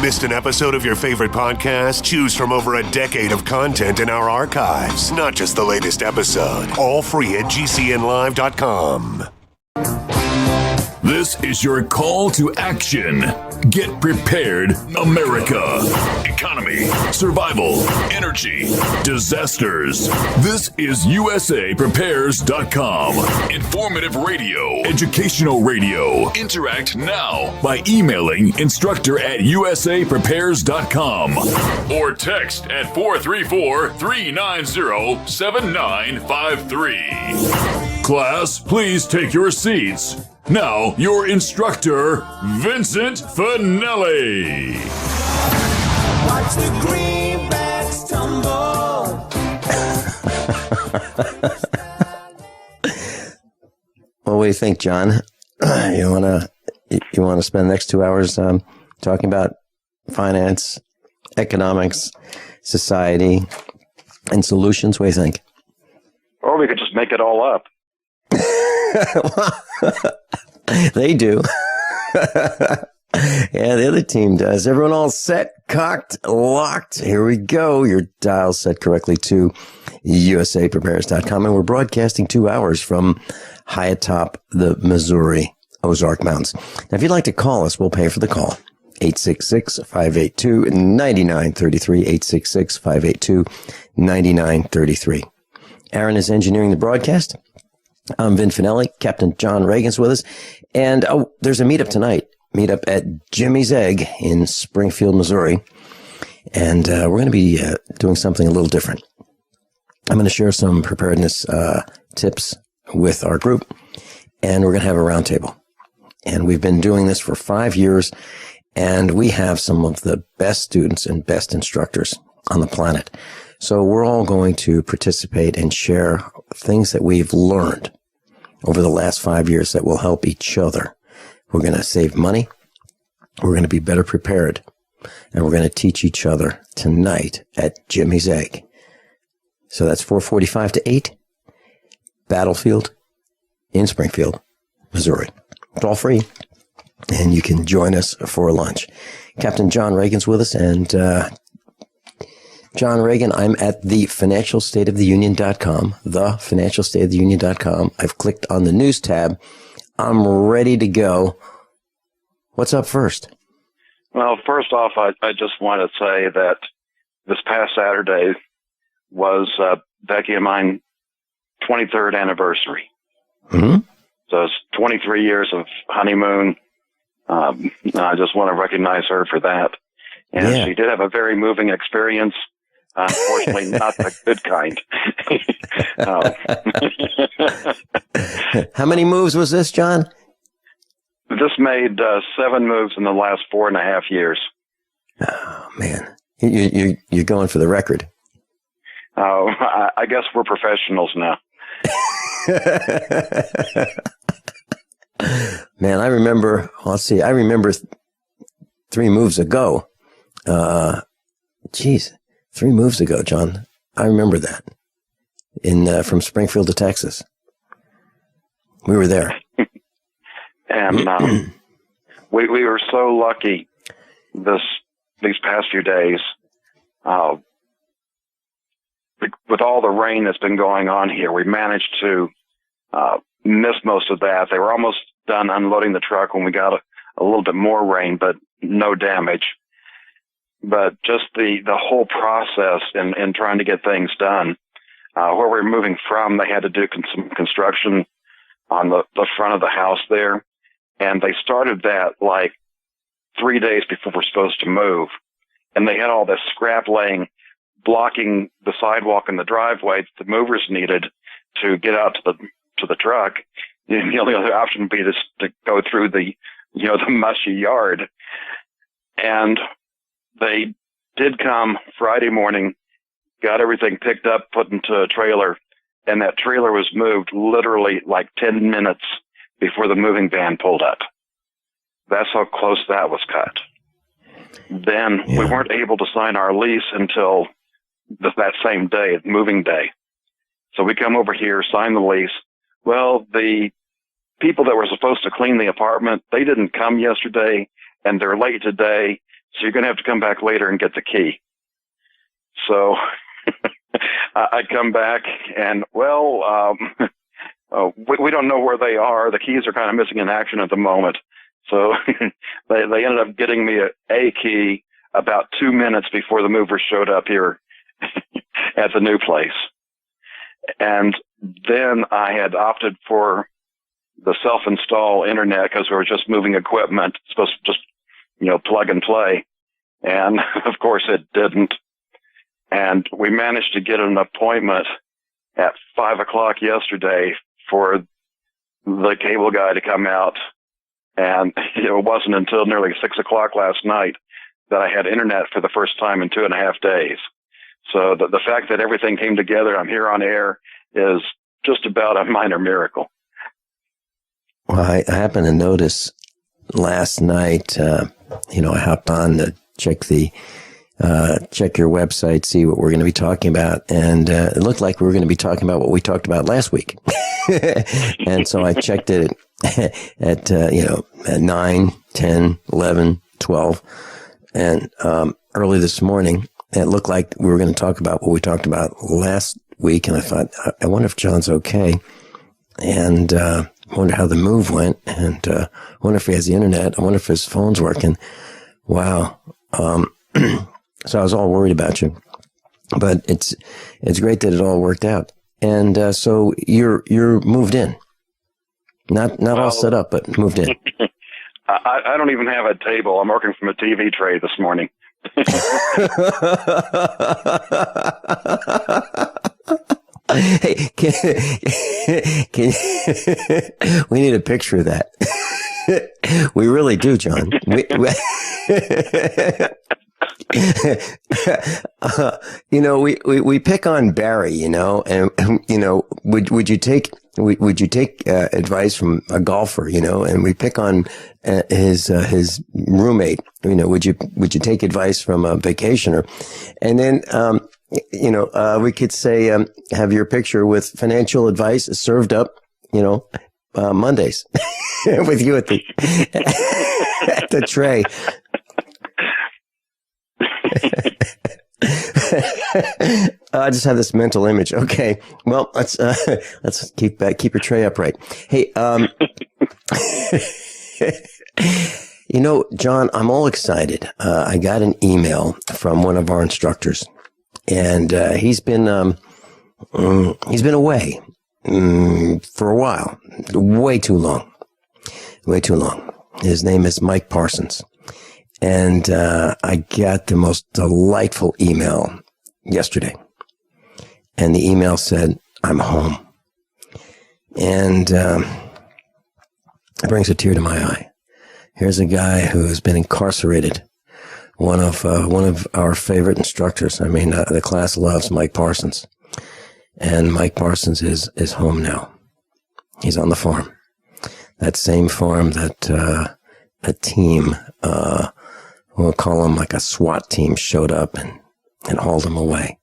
Missed an episode of your favorite podcast? Choose from over a decade of content in our archives, not just the latest episode. All free at gcnlive.com. This is your call to action. Get prepared, America. Economy, survival, energy, disasters. This is USAPrepares.com. Informative radio, educational radio. Interact now by emailing instructor@USAPrepares.com or text at 434-390-7953. Class, please take your seats. Now, your instructor, Vincent Finelli. Watch the greenbacks tumble. Well, what do you think, John? You wanna spend the next 2 hours talking about finance, economics, society, and solutions? What do you think? Or we could just make it all up. They do. Yeah, the other team does. Everyone all set, cocked, locked. Here we go. Your dial set correctly to USAPrepares.com. And we're broadcasting 2 hours from high atop the Missouri Ozark Mountains. Now, if you'd like to call us, we'll pay for the call. 866-582-9933. 866-582-9933. Aaron is engineering the broadcast. I'm Vin Finelli. Captain John Ragan's with us. And there's a meetup tonight. Meetup at Jimmy's Egg in Springfield, Missouri. And we're going to be doing something a little different. I'm going to share some preparedness tips with our group. And we're going to have a roundtable. And we've been doing this for 5 years. And we have some of the best students and best instructors on the planet. So we're all going to participate and share things that we've learned over the last 5 years that will help each other. We're going to save money. We're going to be better prepared. And we're going to teach each other tonight at Jimmy's Egg. So that's 4:45 to 8, Battlefield in Springfield, Missouri. It's all free. And you can join us for lunch. Captain John Ragan's with us. And John Regan, I'm at thefinancialstateoftheunion.com, thefinancialstateoftheunion.com. I've clicked on the news tab. I'm ready to go. What's up first? Well, first off, I just want to say that this past Saturday was Becky and mine 23rd anniversary. Mm-hmm. So it's 23 years of honeymoon. I just want to recognize her for that. And she did have a very moving experience. Unfortunately, not the good kind. How many moves was this, John? This made 7 moves in the last 4.5 years. Oh, man. You're going for the record. I guess we're professionals now. Man, I remember, I remember 3 moves ago. 3 moves ago, John. I remember that. From Springfield to Texas. We were there. And we were so lucky these past few days. With all the rain that's been going on here, we managed to miss most of that. They were almost done unloading the truck when we got a little bit more rain, but no damage. But just the whole process in trying to get things done, where we were moving from, they had to do some construction on the front of the house there. And they started that like 3 days before we're supposed to move. And they had all this scrap laying, blocking the sidewalk and the driveway that the movers needed to get out to the truck. The only other option would be to go through the mushy yard. And they did come Friday morning, got everything picked up, put into a trailer, and that trailer was moved literally like 10 minutes before the moving van pulled up. That's how close that was cut. Then we weren't able to sign our lease until that same day, moving day. So we come over here, sign the lease. Well, the people that were supposed to clean the apartment, they didn't come yesterday, and they're late today. so you're going to have to come back later and get the key. So I come back and, well, we don't know where they are. The keys are kind of missing in action at the moment. So they ended up getting me a key about 2 minutes before the movers showed up here at the new place. And then I had opted for the self-install internet because we were just moving equipment, supposed to just, plug and play. And of course it didn't. And we managed to get an appointment at 5:00 yesterday for the cable guy to come out. And it wasn't until nearly 6:00 last night that I had internet for the first time in 2.5 days. So the fact that everything came together, I'm here on air, is just about a minor miracle. Well, I happened to notice last night, I hopped on to check your website, see what we're going to be talking about. And it looked like we were going to be talking about what we talked about last week. And so I checked it at 9, 10, 11, 12. And early this morning, it looked like we were going to talk about what we talked about last week. And I thought, I wonder if John's okay. And I wonder how the move went. And I wonder if he has the internet. I wonder if his phone's working. Wow. So I was all worried about you. But it's great that it all worked out. And so you're moved in. Not all set up, but moved in. I don't even have a table. I'm working from a TV tray this morning. Hey, we need a picture of that. We really do, John. We pick on Barry, and would you take advice from a golfer, and we pick on his roommate, would you take advice from a vacationer? And then we could say have your picture with financial advice served up, Mondays with you at the tray. I just have this mental image. Okay, well, let's keep your tray upright. Hey, John, I'm all excited. I got an email from one of our instructors, and he's been away for a while, way too long. His name is Mike Parsons. And I got the most delightful email yesterday. And the email said, I'm home. And it brings a tear to my eye. Here's a guy who has been incarcerated. One of our favorite instructors. I mean, the class loves Mike Parsons. And Mike Parsons is home now. He's on the farm. That same farm that a team, we'll call him like a SWAT team, showed up and hauled him away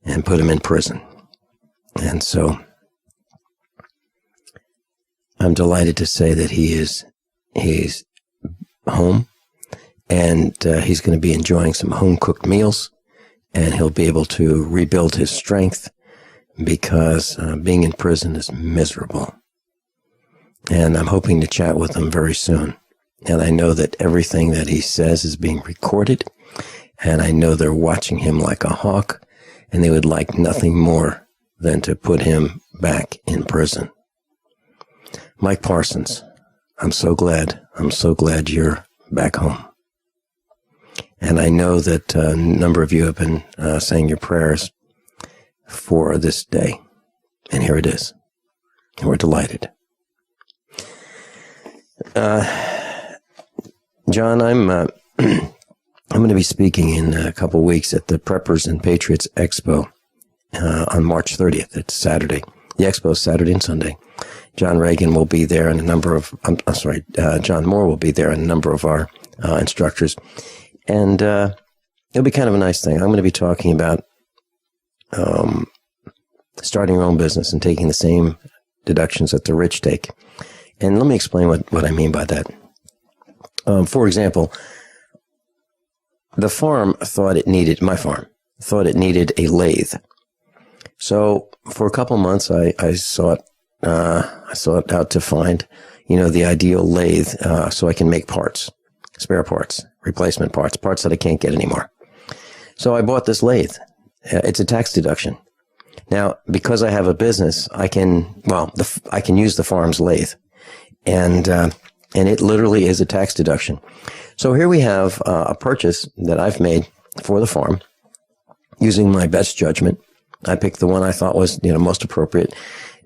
and put him in prison. And so I'm delighted to say that he's home, and he's going to be enjoying some home-cooked meals, and he'll be able to rebuild his strength because being in prison is miserable. And I'm hoping to chat with him very soon. And I know that everything that he says is being recorded, and I know they're watching him like a hawk, and they would like nothing more than to put him back in prison. Mike Parsons, I'm so glad you're back home. And I know that a number of you have been saying your prayers for this day. And here it is. And we're delighted. John, I'm going to be speaking in a couple of weeks at the Preppers and Patriots Expo on March 30th. It's Saturday. The expo is Saturday and Sunday. John Regan will be there, and John Moore will be there, and a number of our instructors. And it'll be kind of a nice thing. I'm going to be talking about starting your own business and taking the same deductions that the rich take. And let me explain what I mean by that. For example, the farm thought it needed, my farm thought it needed a lathe. So for a couple months, I sought out to find, the ideal lathe, so I can make parts, spare parts, replacement parts, parts that I can't get anymore. So I bought this lathe. It's a tax deduction. Now, because I have a business, I can use the farm's lathe, and it literally is a tax deduction. So here we have a purchase that I've made for the farm using my best judgment. I picked the one I thought was, most appropriate,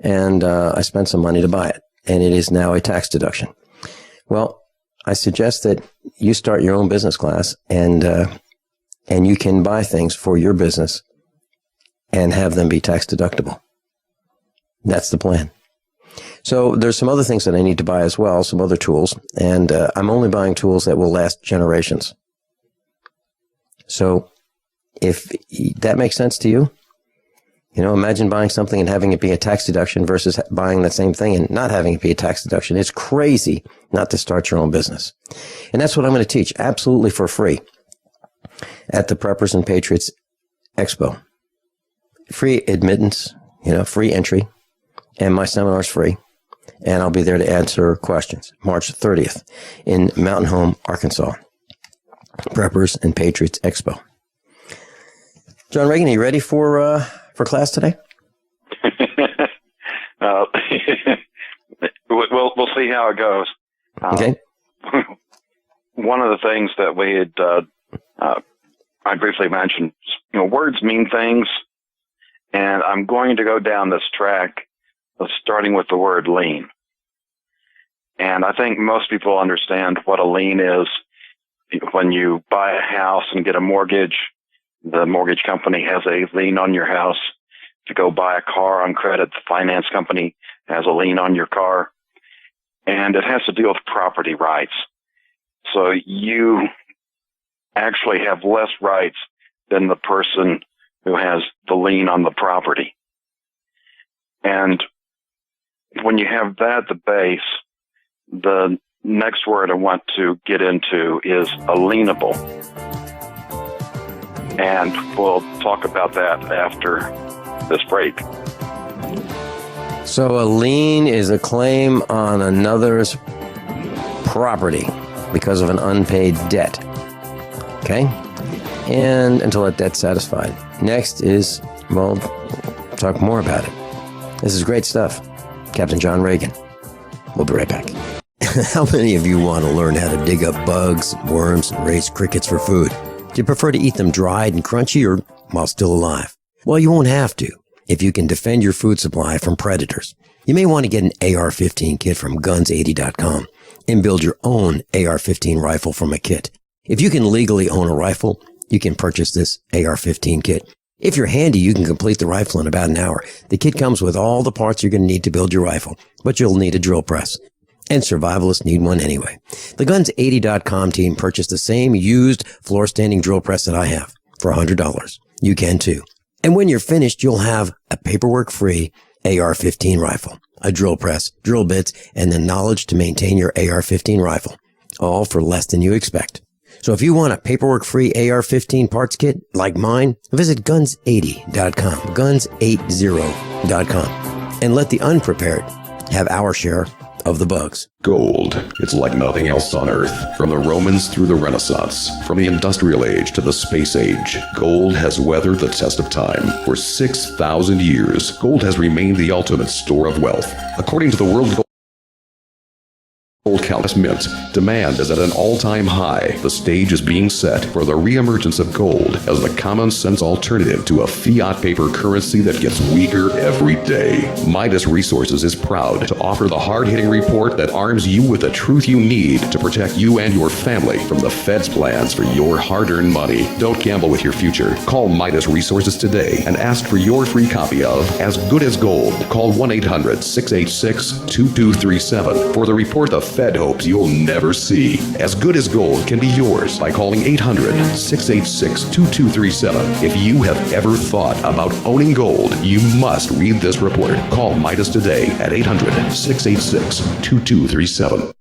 and I spent some money to buy it, and it is now a tax deduction. Well, I suggest that you start your own business class, and you can buy things for your business and have them be tax deductible. That's the plan. So there's some other things that I need to buy as well, some other tools, and I'm only buying tools that will last generations. So if that makes sense to you, imagine buying something and having it be a tax deduction versus buying the same thing and not having it be a tax deduction. It's crazy not to start your own business. And that's what I'm going to teach absolutely for free at the Preppers and Patriots Expo. Free admittance, free entry, and my seminar's free. And I'll be there to answer questions. March 30th in Mountain Home, Arkansas. Preppers and Patriots Expo. John Regan, are you ready for class today? We'll see how it goes. Okay. One of the things that we had, I briefly mentioned, words mean things, and I'm going to go down this track of starting with the word lien. And I think most people understand what a lien is. When you buy a house and get a mortgage, the mortgage company has a lien on your house. If you go buy a car on credit, the finance company has a lien on your car. And it has to deal with property rights. So you actually have less rights than the person who has the lien on the property. And when you have that at the base, the next word I want to get into is alienable. And we'll talk about that after this break. So a lien is a claim on another's property because of an unpaid debt. Okay? And until that debt's satisfied. Next is, talk more about it. This is great stuff. Captain John Regan. We'll be right back. How many of you want to learn how to dig up bugs, worms, and raise crickets for food? Do you prefer to eat them dried and crunchy or while still alive? Well, you won't have to if you can defend your food supply from predators. You may want to get an AR-15 kit from guns80.com and build your own AR-15 rifle from a kit. If you can legally own a rifle, you can purchase this AR-15 kit. If you're handy, you can complete the rifle in about an hour. The kit comes with all the parts you're going to need to build your rifle, but you'll need a drill press. And survivalists need one anyway. The Guns80.com team purchased the same used floor-standing drill press that I have for $100. You can too. And when you're finished, you'll have a paperwork-free AR-15 rifle, a drill press, drill bits, and the knowledge to maintain your AR-15 rifle, all for less than you expect. So if you want a paperwork-free AR-15 parts kit like mine, visit Guns80.com, Guns80.com, and let the unprepared have our share of the bugs. Gold. It's like nothing else on Earth. From the Romans through the Renaissance, from the Industrial Age to the Space Age, gold has weathered the test of time. For 6,000 years, gold has remained the ultimate store of wealth. According to the World Gold Count Mint, demand is at an all-time high. The stage is being set for the reemergence of gold as the common-sense alternative to a fiat paper currency that gets weaker every day. Midas Resources is proud to offer the hard-hitting report that arms you with the truth you need to protect you and your family from the Fed's plans for your hard-earned money. Don't gamble with your future. Call Midas Resources today and ask for your free copy of As Good as Gold. Call 1-800-686-2237 for the report the Fed hopes you'll never see. As Good as Gold can be yours by calling 800-686-2237. If you have ever thought about owning gold, you must read this report. Call Midas today at 800-686-2237.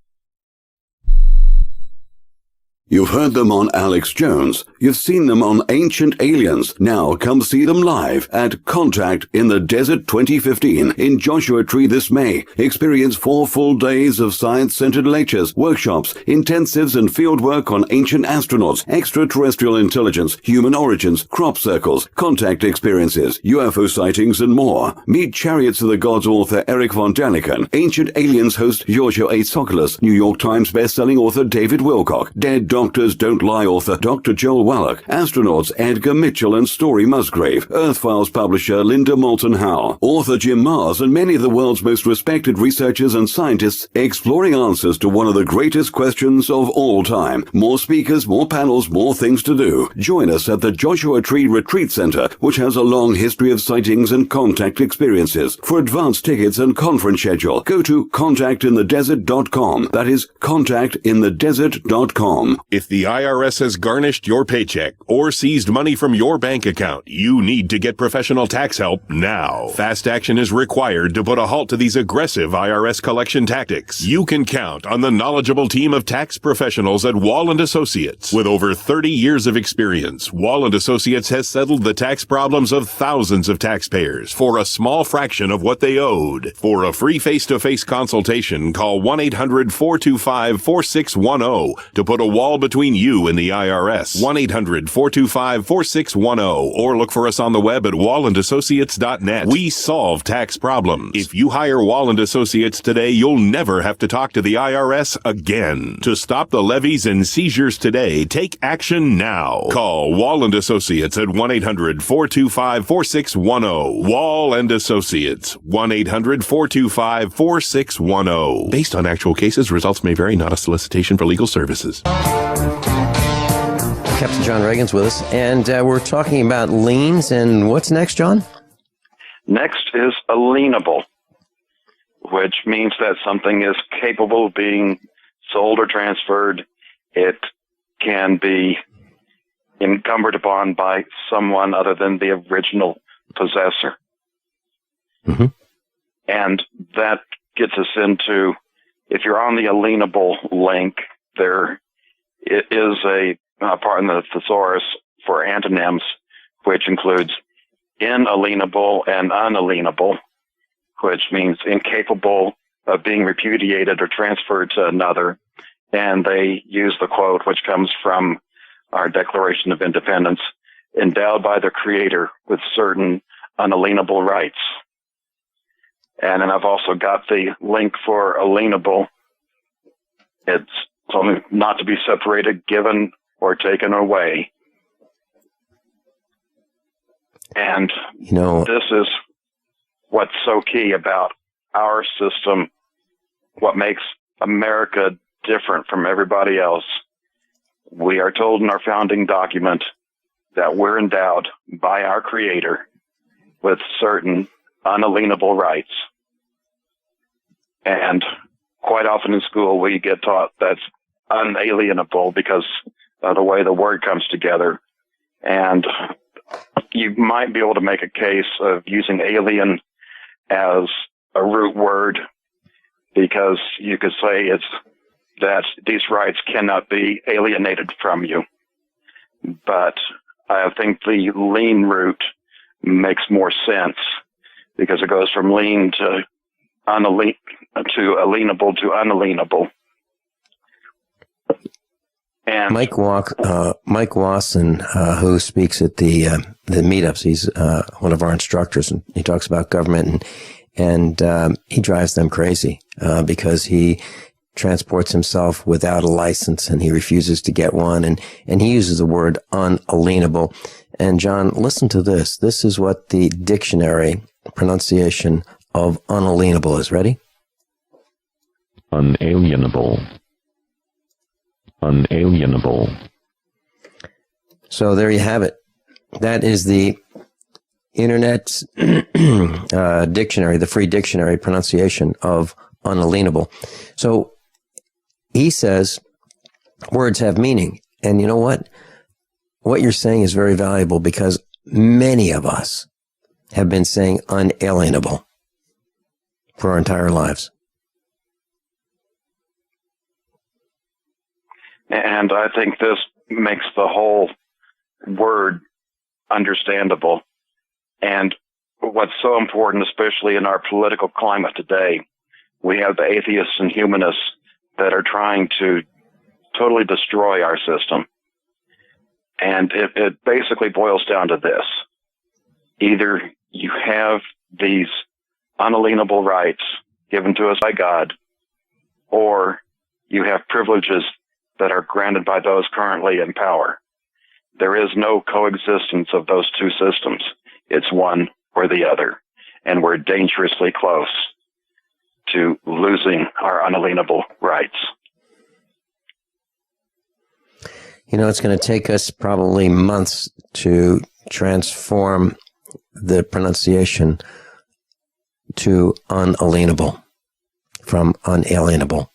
You've heard them on Alex Jones. You've seen them on Ancient Aliens. Now come see them live at Contact in the Desert 2015 in Joshua Tree this May. Experience 4 full days of science-centered lectures, workshops, intensives and fieldwork on ancient astronauts, extraterrestrial intelligence, human origins, crop circles, contact experiences, UFO sightings and more. Meet Chariots of the Gods author Eric von Daniken, Ancient Aliens host Giorgio A. Tsoukalos, New York Times bestselling author David Wilcock, Dead Doctors Don't Lie author Dr. Joel Wallach, astronauts Edgar Mitchell and Story Musgrave, Earth Files publisher Linda Moulton Howe, author Jim Mars, and many of the world's most respected researchers and scientists exploring answers to one of the greatest questions of all time. More speakers, more panels, more things to do. Join us at the Joshua Tree Retreat Center, which has a long history of sightings and contact experiences. For advance tickets and conference schedule, go to contactinthedesert.com. That is contactinthedesert.com. If the IRS has garnished your paycheck or seized money from your bank account, you need to get professional tax help now. Fast action is required to put a halt to these aggressive IRS collection tactics. You can count on the knowledgeable team of tax professionals at Wall & Associates. With over 30 years of experience, Wall & Associates has settled the tax problems of thousands of taxpayers for a small fraction of what they owed. For a free face-to-face consultation, call 1-800-425-4610 to put a wall between you and the IRS. 1-800-425-4610 or look for us on the web at wallandassociates.net. We solve tax problems. If you hire Wall & Associates today, you'll never have to talk to the IRS again. To stop the levies and seizures today, take action now. Call Wall & Associates at 1-800-425-4610. Wall & Associates, 1-800-425-4610. Based on actual cases, results may vary, not a solicitation for legal services. Captain John Regan's with us, and we're talking about liens, and what's next, John? Next is alienable, which means that something is capable of being sold or transferred. It can be encumbered upon by someone other than the original possessor. Mm-hmm. And that gets us into, if you're on the alienable link, there is a part in the thesaurus for antonyms, which includes inalienable and unalienable, which means incapable of being repudiated or transferred to another. And they use the quote, which comes from our Declaration of Independence, endowed by the Creator with certain unalienable rights. And then I've also got the link for alienable. It's something not to be separated, given, or taken away. And this is what's so key about our system, what makes America different from everybody else. We are told in our founding document that we're endowed by our Creator with certain unalienable rights. And quite often in school we get taught that's unalienable because of the way the word comes together. And you might be able to make a case of using alien as a root word, because you could say it's that these rights cannot be alienated from you. But I think the lien root makes more sense, because it goes from lien to alienable to unalienable. And Mike Wasson, who speaks at the meetups, he's one of our instructors, and he talks about government, and he drives them crazy because he transports himself without a license, and he refuses to get one, and he uses the word unalienable. And John, listen to this. This is what the dictionary pronunciation of unalienable is. Ready? Unalienable. Unalienable. So there you have it. That is the Internet's dictionary, the free dictionary pronunciation of unalienable. So he says words have meaning. And you know what? What you're saying is very valuable, because many of us have been saying unalienable for our entire lives. And I think this makes the whole word understandable. And what's so important, especially in our political climate today, we have the atheists and humanists that are trying to totally destroy our system. And it basically boils down to this. Either you have these unalienable rights given to us by God, or you have privileges that are granted by those currently in power. There is no coexistence of those two systems. It's one or the other. And we're dangerously close to losing our unalienable rights. You know, it's going to take us probably months to transform the pronunciation to unalienable from unalienable.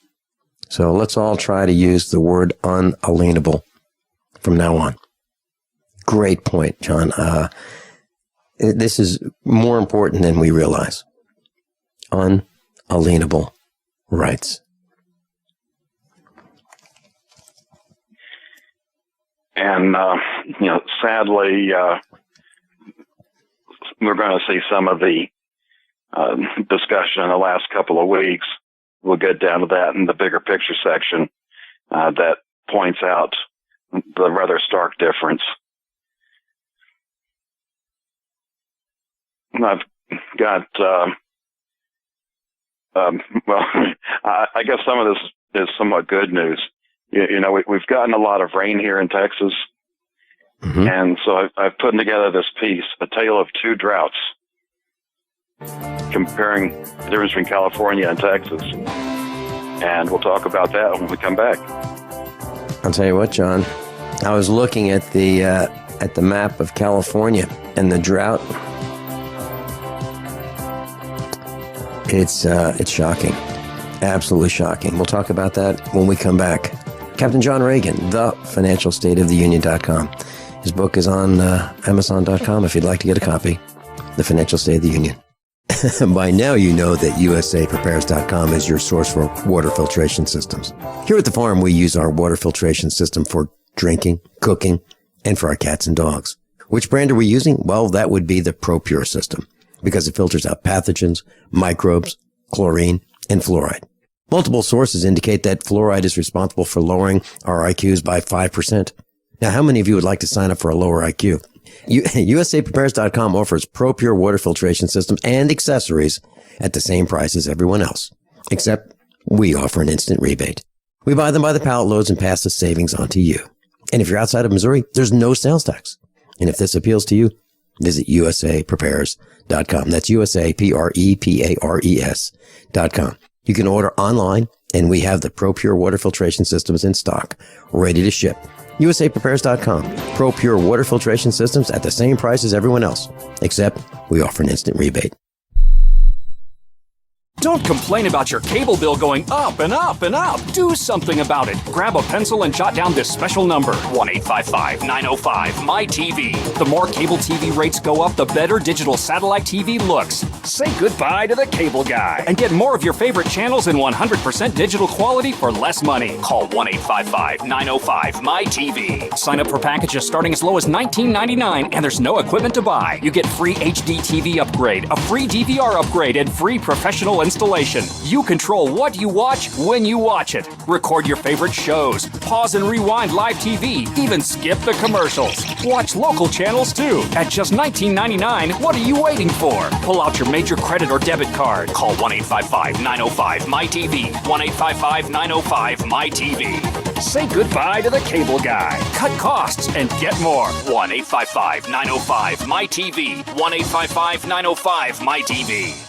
So let's all try to use the word unalienable from now on. Great point, John. This is more important than we realize. Unalienable rights. And, sadly, we're going to see some of the discussion in the last couple of weeks. We'll get down to that in the bigger picture section that points out the rather stark difference. I've got, I guess some of this is somewhat good news. We've gotten a lot of rain here in Texas. Mm-hmm. And so I've put together this piece, A Tale of Two Droughts, comparing the difference between California and Texas. And we'll talk about that when we come back. I'll tell you what, John, I was looking at the map of California and the drought. It's shocking. Absolutely shocking. We'll talk about that when we come back. Captain John Regan, thefinancialstateoftheunion.com. His book is on Amazon.com if you'd like to get a copy. The Financial State of the Union. By now you know that USAPrepares.com is your source for water filtration systems. Here at the farm, we use our water filtration system for drinking, cooking, and for our cats and dogs. Which brand are we using? Well, that would be the ProPure system, because it filters out pathogens, microbes, chlorine, and fluoride. Multiple sources indicate that fluoride is responsible for lowering our IQs by 5%. Now, how many of you would like to sign up for a lower IQ? USAPrepares.com offers ProPure water filtration systems and accessories at the same price as everyone else, except we offer an instant rebate. We buy them by the pallet loads and pass the savings on to you. And if you're outside of Missouri, there's no sales tax. And if this appeals to you, visit USAPrepares.com. That's USAPrepares.com. You can order online, and we have the ProPure water filtration systems in stock, ready to ship. USAPrepares.com. ProPure water filtration systems at the same price as everyone else, except we offer an instant rebate. Don't complain about your cable bill going up and up and up. Do something about it. Grab a pencil and jot down this special number, 1-855-905-MY-TV. The more cable TV rates go up, the better digital satellite TV looks. Say goodbye to the cable guy and get more of your favorite channels in 100% digital quality for less money. Call 1-855-905-MY-TV. Sign up for packages starting as low as $19.99, and there's no equipment to buy. You get free HD TV upgrade, a free DVR upgrade, and free professional installation. You control what you watch when you watch it. Record your favorite shows, pause and rewind live TV, even skip the commercials. Watch local channels too. At just $19.99, what are you waiting for? Pull out your major credit or debit card. Call 1-855-905-MY-TV. 1-855-905-MY-TV. Say goodbye to the cable guy. Cut costs and get more. 1-855-905-MY-TV. 1-855-905-MY-TV.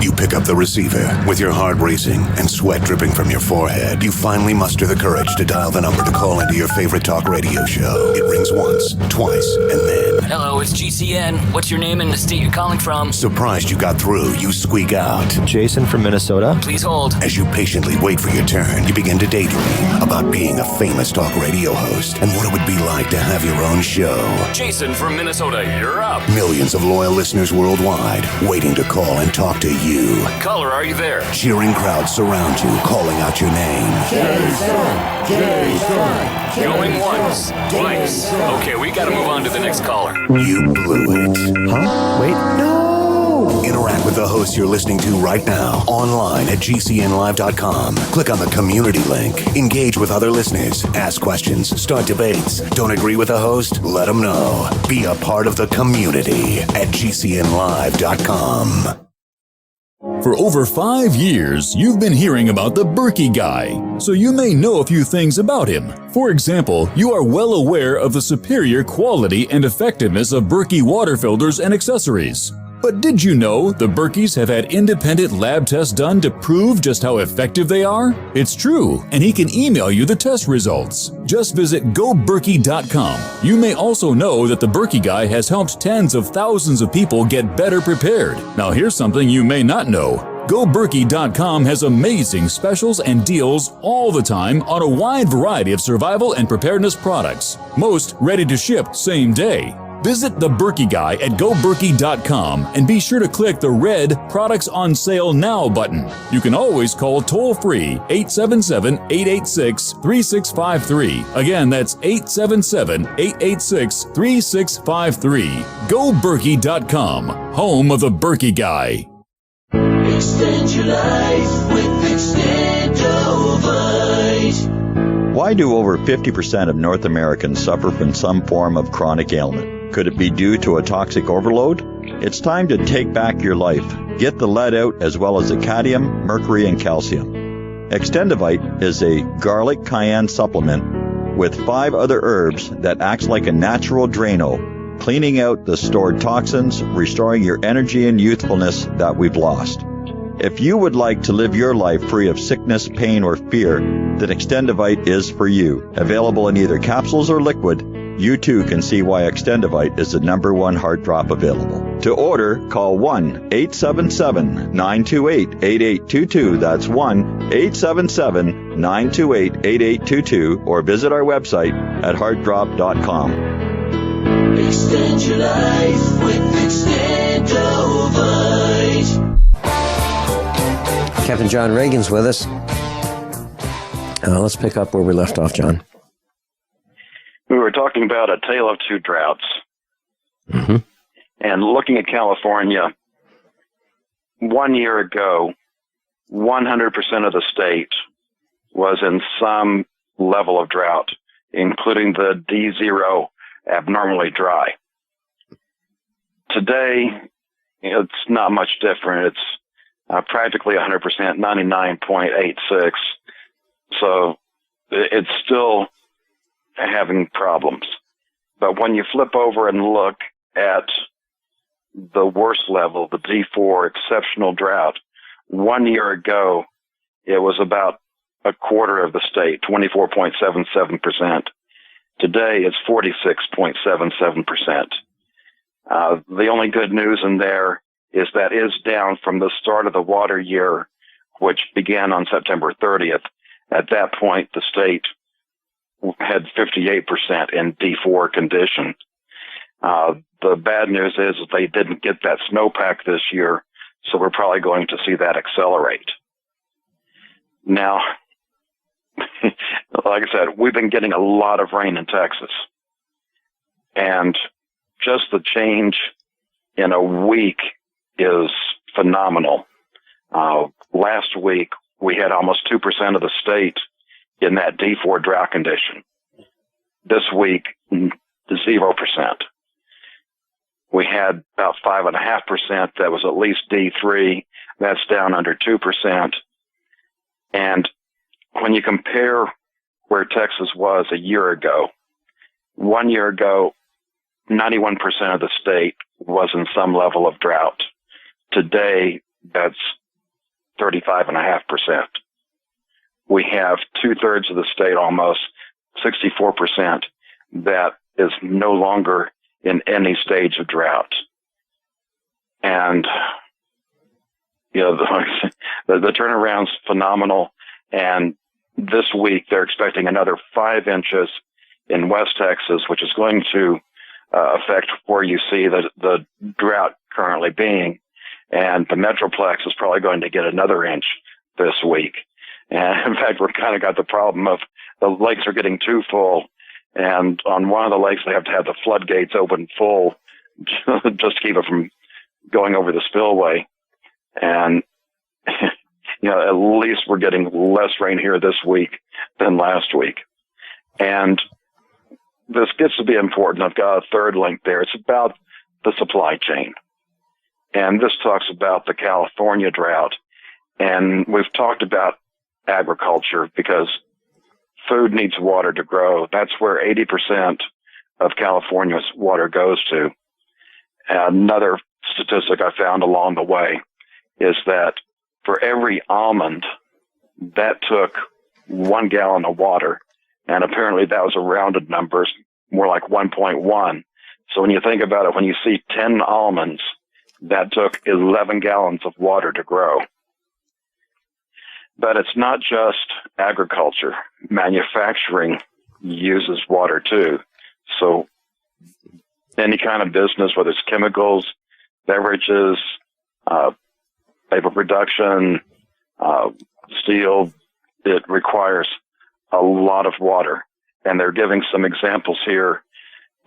You pick up the receiver. With your heart racing and sweat dripping from your forehead, you finally muster the courage to dial the number to call into your favorite talk radio show. It rings once, twice, and then... Hello, it's GCN. What's your name and the state you're calling from? Surprised you got through, you squeak out. Jason from Minnesota. Please hold. As you patiently wait for your turn, you begin to daydream about being a famous talk radio host and what it would be like to have your own show. Jason from Minnesota, you're up. Millions of loyal listeners worldwide waiting to call and talk to you. you. Caller, are you there? Cheering crowds surround you, calling out your name. Going once, twice. Okay, we gotta move on to the next caller. You blew it. Huh? Wait, no! Interact with the host you're listening to right now, online at gcnlive.com. Click on the community link. Engage with other listeners. Ask questions. Start debates. Don't agree with the host? Let them know. Be a part of the community at gcnlive.com. For over 5 years, you've been hearing about the Berkey guy, so you may know a few things about him. For example, you are well aware of the superior quality and effectiveness of Berkey water filters and accessories. But did you know the Berkeys have had independent lab tests done to prove just how effective they are? It's true, and he can email you the test results. Just visit goberkey.com. You may also know that the Berkey guy has helped tens of thousands of people get better prepared. Now here's something you may not know. GoBerkey.com has amazing specials and deals all the time on a wide variety of survival and preparedness products, most ready to ship same day. Visit the Berkey guy at goberkey.com and be sure to click the red Products on Sale Now button. You can always call toll-free 877-886-3653. Again, that's 877-886-3653. GoBerkey.com, home of the Berkey guy. Extend your life with Extendovite. Why do over 50% of North Americans suffer from some form of chronic ailment? Could it be due to a toxic overload? It's time to take back your life. Get the lead out as well as the cadmium, mercury, and calcium. Extendovite is a garlic cayenne supplement with 5 other herbs that acts like a natural Drano, cleaning out the stored toxins, restoring your energy and youthfulness that we've lost. If you would like to live your life free of sickness, pain, or fear, then Extendovite is for you. Available in either capsules or liquid, you too can see why Extendovite is the #1 heart drop available. To order, call 1-877-928-8822. That's 1-877-928-8822, or visit our website at heartdrop.com. Extend your life with Extendovite. Captain John Regan's with us. Let's pick up where we left off, John. We were talking about a tale of two droughts. Mm-hmm. And looking at California, 1 year ago, 100% of the state was in some level of drought, including the D0 abnormally dry. Today, it's not much different. It's practically 100%, 99.86. So it's still having problems. But when you flip over and look at the worst level, the D4 exceptional drought, 1 year ago, it was about a quarter of the state, 24.77%. Today, it's 46.77%. The only good news in there is that is down from the start of the water year, which began on September 30th. At that point, the state had 58% in D4 condition. The bad news is that they didn't get that snowpack this year, so we're probably going to see that accelerate. Now, like I said, we've been getting a lot of rain in Texas. And just the change in a week is phenomenal. Last week, we had almost 2% of the state in that D4 drought condition. This week, 0%. We had about 5.5% that was at least D3. That's down under 2%. And when you compare where Texas was a year ago, 1 year ago, 91% of the state was in some level of drought. Today, that's 35.5%. We have 2/3 of the state, almost 64%, that is no longer in any stage of drought. And, you know, the turnaround's phenomenal. And this week, they're expecting another 5 inches in West Texas, which is going to affect where you see the drought currently being. And the Metroplex is probably going to get another inch this week. And in fact, we've kind of got the problem of the lakes are getting too full. And on one of the lakes, they have to have the floodgates open full just to keep it from going over the spillway. And, at least we're getting less rain here this week than last week. And this gets to be important. I've got a third link there. It's about the supply chain. And this talks about the California drought. And we've talked about agriculture because food needs water to grow. That's where 80% of California's water goes to. Another statistic I found along the way is that for every almond, that took 1 gallon of water. And apparently that was a rounded number, more like 1.1. So when you think about it, when you see 10 almonds, that took 11 gallons of water to grow. But it's not just agriculture. Manufacturing uses water too. So any kind of business, whether it's chemicals, beverages, paper production, steel, it requires a lot of water. And they're giving some examples here.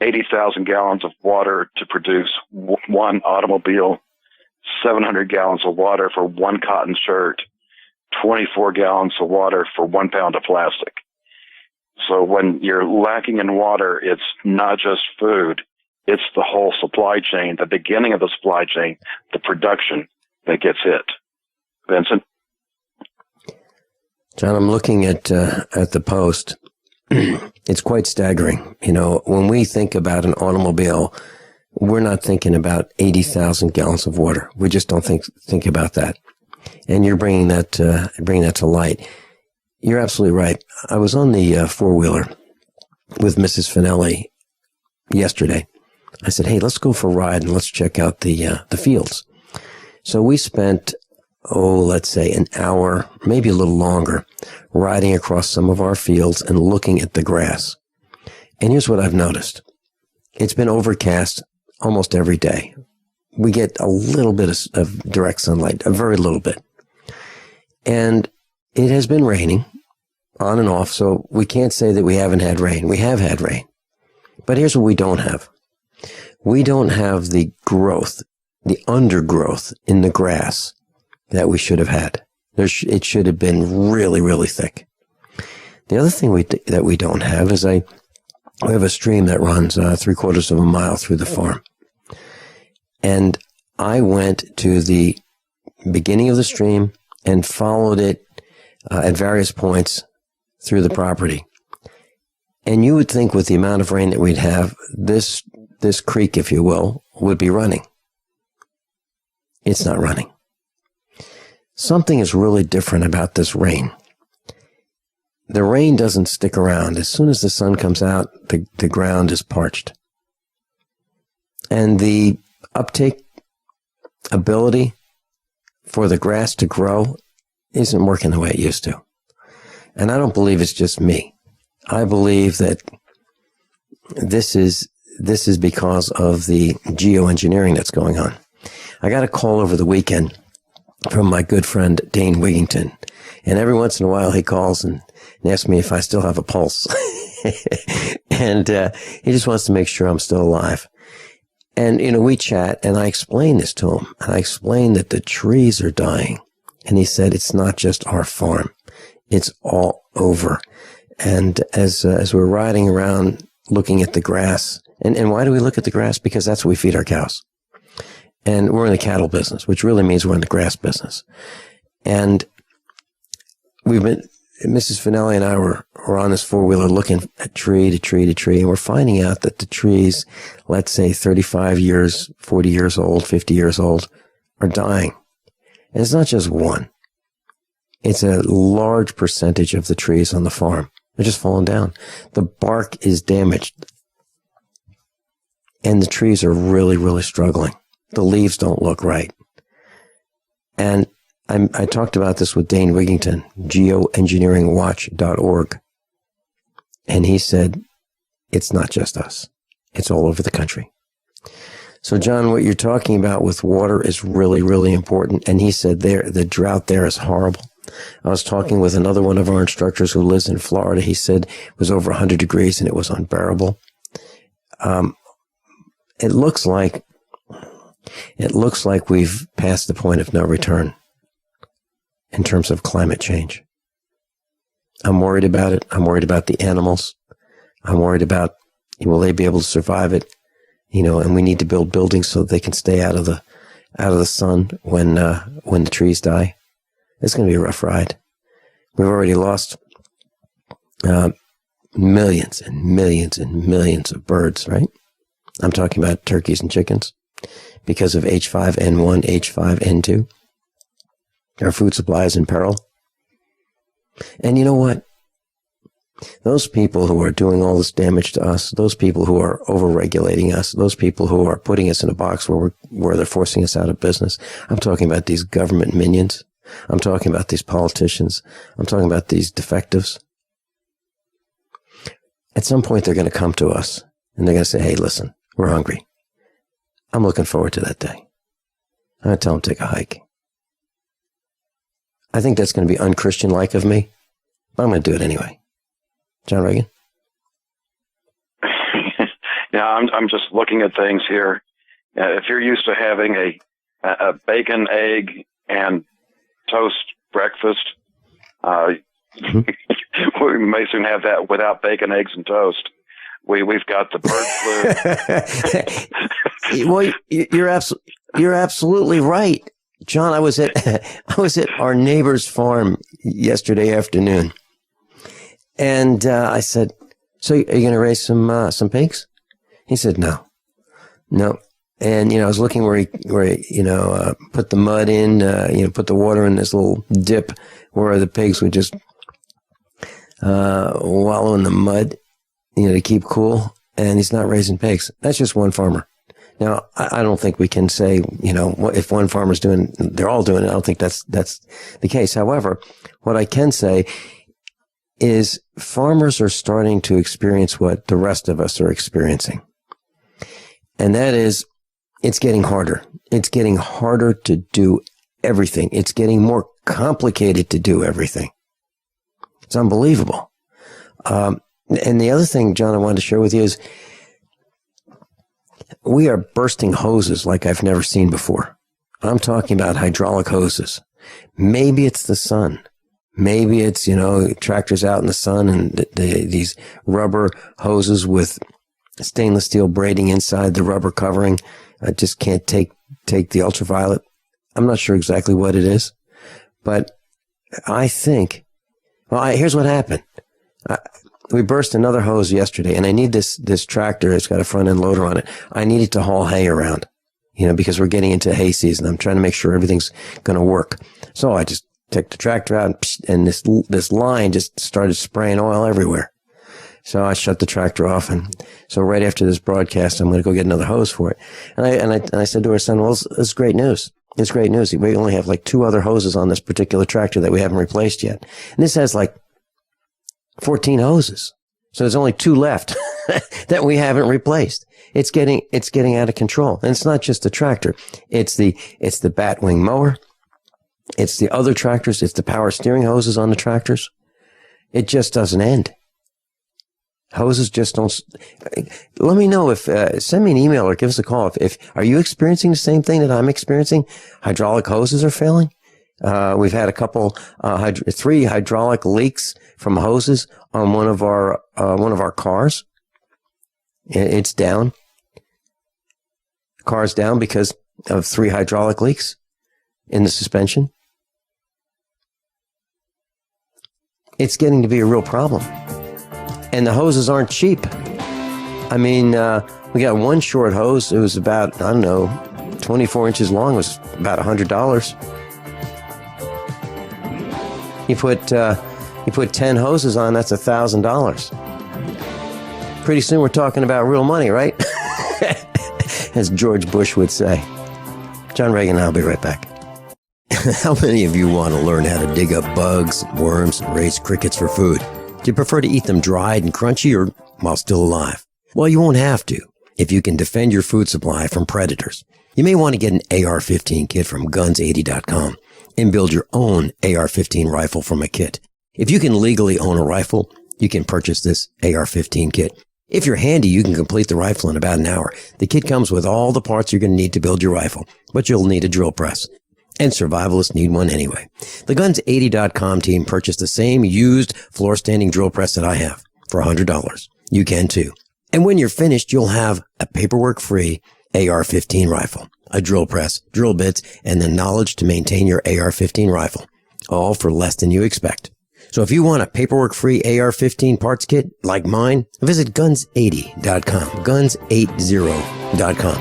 80,000 gallons of water to produce one automobile, 700 gallons of water for one cotton shirt, 24 gallons of water for 1 pound of plastic. So when you're lacking in water, it's not just food, it's the whole supply chain, the beginning of the supply chain, the production that gets hit. Vincent? John, I'm looking at the Post. It's quite staggering. When we think about an automobile, we're not thinking about 80,000 gallons of water. We just don't think about that. And you're bringing that to light. You're absolutely right. I was on the four-wheeler with Mrs. Finelli yesterday. I said, hey, let's go for a ride and let's check out the fields. So we spent, let's say an hour, maybe a little longer, riding across some of our fields and looking at the grass. And here's what I've noticed. It's been overcast almost every day. We get a little bit of direct sunlight, a very little bit. And it has been raining on and off, so we can't say that we haven't had rain. We have had rain. But here's what we don't have. We don't have the growth, the undergrowth in the grass that we should have had. It should have been really, really thick. The other thing that we don't have is we have a stream that runs 3/4 of a mile through the farm. And I went to the beginning of the stream and followed it at various points through the property. And you would think with the amount of rain that we'd have, this creek, if you will, would be running. It's not running. Something is really different about this rain. The rain doesn't stick around. As soon as the sun comes out, the ground is parched. And the uptake ability for the grass to grow isn't working the way it used to. And I don't believe it's just me. I believe that this is because of the geoengineering that's going on. I got a call over the weekend from my good friend Dane Wigington. And every once in a while he calls and asks me if I still have a pulse. And he just wants to make sure I'm still alive. And, we chat and I explain this to him. And I explain that the trees are dying. And he said, it's not just our farm. It's all over. And as we're riding around looking at the grass, and why do we look at the grass? Because that's what we feed our cows. And we're in the cattle business, which really means we're in the grass business. And Mrs. Finelli and I were on this four-wheeler looking at tree to tree to tree, and we're finding out that the trees, let's say 35 years, 40 years old, 50 years old, are dying. And it's not just one. It's a large percentage of the trees on the farm. They're just falling down. The bark is damaged. And the trees are really, really struggling. The leaves don't look right. And I talked about this with Dane Wigington, geoengineeringwatch.org. And he said, it's not just us. It's all over the country. So, John, what you're talking about with water is really, really important. And he said the drought there is horrible. I was talking with another one of our instructors who lives in Florida. He said it was over 100 degrees and it was unbearable. It looks like we've passed the point of no return in terms of climate change. I'm worried about it. I'm worried about the animals. I'm worried about, will they be able to survive it? And we need to build buildings so they can stay out of the sun when the trees die. It's going to be a rough ride. We've already lost millions and millions and millions of birds, right? I'm talking about turkeys and chickens because of H5N1, H5N2. Our food supply is in peril. And you know what? Those people who are doing all this damage to us, those people who are overregulating us, those people who are putting us in a box where they're forcing us out of business. I'm talking about these government minions. I'm talking about these politicians. I'm talking about these defectives. At some point, they're going to come to us and they're going to say, hey, listen, we're hungry. I'm looking forward to that day. I'm going to tell them to take a hike. I think that's going to be unchristian-like of me, but I'm going to do it anyway. John Regan? Yeah, I'm just looking at things here. If you're used to having a bacon, egg, and toast breakfast, we may soon have that without bacon, eggs, and toast. We've got the bird flu. Well, you're absolutely right, John. I was at our neighbor's farm yesterday afternoon. And I said, so are you going to raise some pigs? He said, no. And, I was looking where he put the mud in, put the water in this little dip where the pigs would just wallow in the mud, to keep cool. And he's not raising pigs. That's just one farmer. Now, I don't think we can say, if one farmer's they're all doing it. I don't think that's the case. However, what I can say is farmers are starting to experience what the rest of us are experiencing. And that is, it's getting harder. It's getting harder to do everything. It's getting more complicated to do everything. It's unbelievable. And the other thing, John, I wanted to share with you is we are bursting hoses like I've never seen before. I'm talking about hydraulic hoses. Maybe it's the sun. Maybe it's, tractors out in the sun and these rubber hoses with stainless steel braiding inside the rubber covering. I just can't take the ultraviolet. I'm not sure exactly what it is, but I think, here's what happened. We burst another hose yesterday and I need this tractor. It's got a front end loader on it. I need it to haul hay around, because we're getting into hay season. I'm trying to make sure everything's going to work. So I just took the tractor out and this line just started spraying oil everywhere. So I shut the tractor off. And so right after this broadcast, I'm going to go get another hose for it. And I said to our son, well, it's great news. It's great news. We only have like 2 other hoses on this particular tractor that we haven't replaced yet. And this has like 14 hoses. So there's only 2 left that we haven't replaced. It's getting out of control. And it's not just the tractor. It's the batwing mower. It's the other tractors. It's the power steering hoses on the tractors. It just doesn't end. Hoses just don't. Let me know if, send me an email or give us a call. If are you experiencing the same thing that I'm experiencing? Hydraulic hoses are failing. We've had a couple, 3 hydraulic leaks from hoses on one of our cars. It's down. Car's down because of 3 hydraulic leaks in the suspension. It's getting to be a real problem. And the hoses aren't cheap. I mean, we got one short hose. It was about, 24 inches long. It was about $100. You put 10 hoses on, that's $1,000. Pretty soon we're talking about real money, right? As George Bush would say. John Regan, I'll be right back. How many of you want to learn how to dig up bugs, worms, and raise crickets for food? Do you prefer to eat them dried and crunchy or while still alive? Well, you won't have to. if you can defend your food supply from predators. You may want to get an AR-15 kit from guns80.com and build your own AR-15 rifle from a kit. If you can legally own a rifle, you can purchase this AR-15 kit. If you're handy, you can complete the rifle in about an hour. The kit comes with all the parts you're going to need to build your rifle, but you'll need a drill press. And survivalists need one anyway. The Guns80.com team purchased the same used floor-standing drill press that I have for $100. You can too. And when you're finished, you'll have a paperwork-free AR-15 rifle, a drill press, drill bits, and the knowledge to maintain your AR-15 rifle, all for less than you expect. So if you want a paperwork-free AR-15 parts kit like mine, visit Guns80.com, Guns80.com,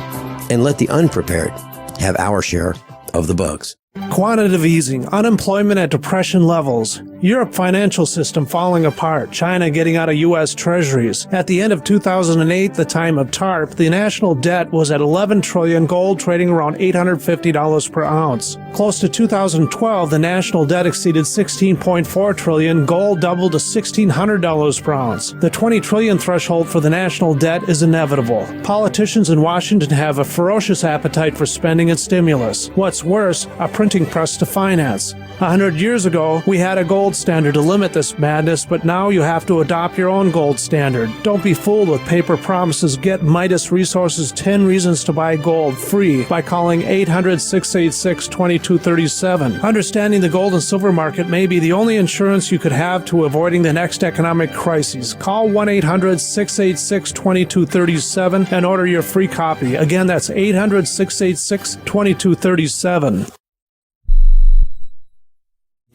and let the unprepared have our share of the bugs. Quantitative easing, unemployment at depression levels, Europe financial system falling apart, China getting out of U.S. treasuries. At the end of 2008, the time of TARP, the national debt was at $11 trillion, gold trading around $850 per ounce. Close to 2012, the national debt exceeded $16.4 trillion, gold doubled to $1,600 per ounce. The $20 trillion threshold for the national debt is inevitable. Politicians in Washington have a ferocious appetite for spending and stimulus. What's worse, a printing press to finance. 100 years ago, we had a gold standard to limit this madness, but now you have to adopt your own gold standard. Don't be fooled with paper promises. Get Midas Resources 10 Reasons to Buy Gold free by calling 800-686-2237. Understanding the gold and silver market may be the only insurance you could have to avoiding the next economic crisis. Call 1-800-686-2237 and order your free copy. Again, that's 800-686-2237.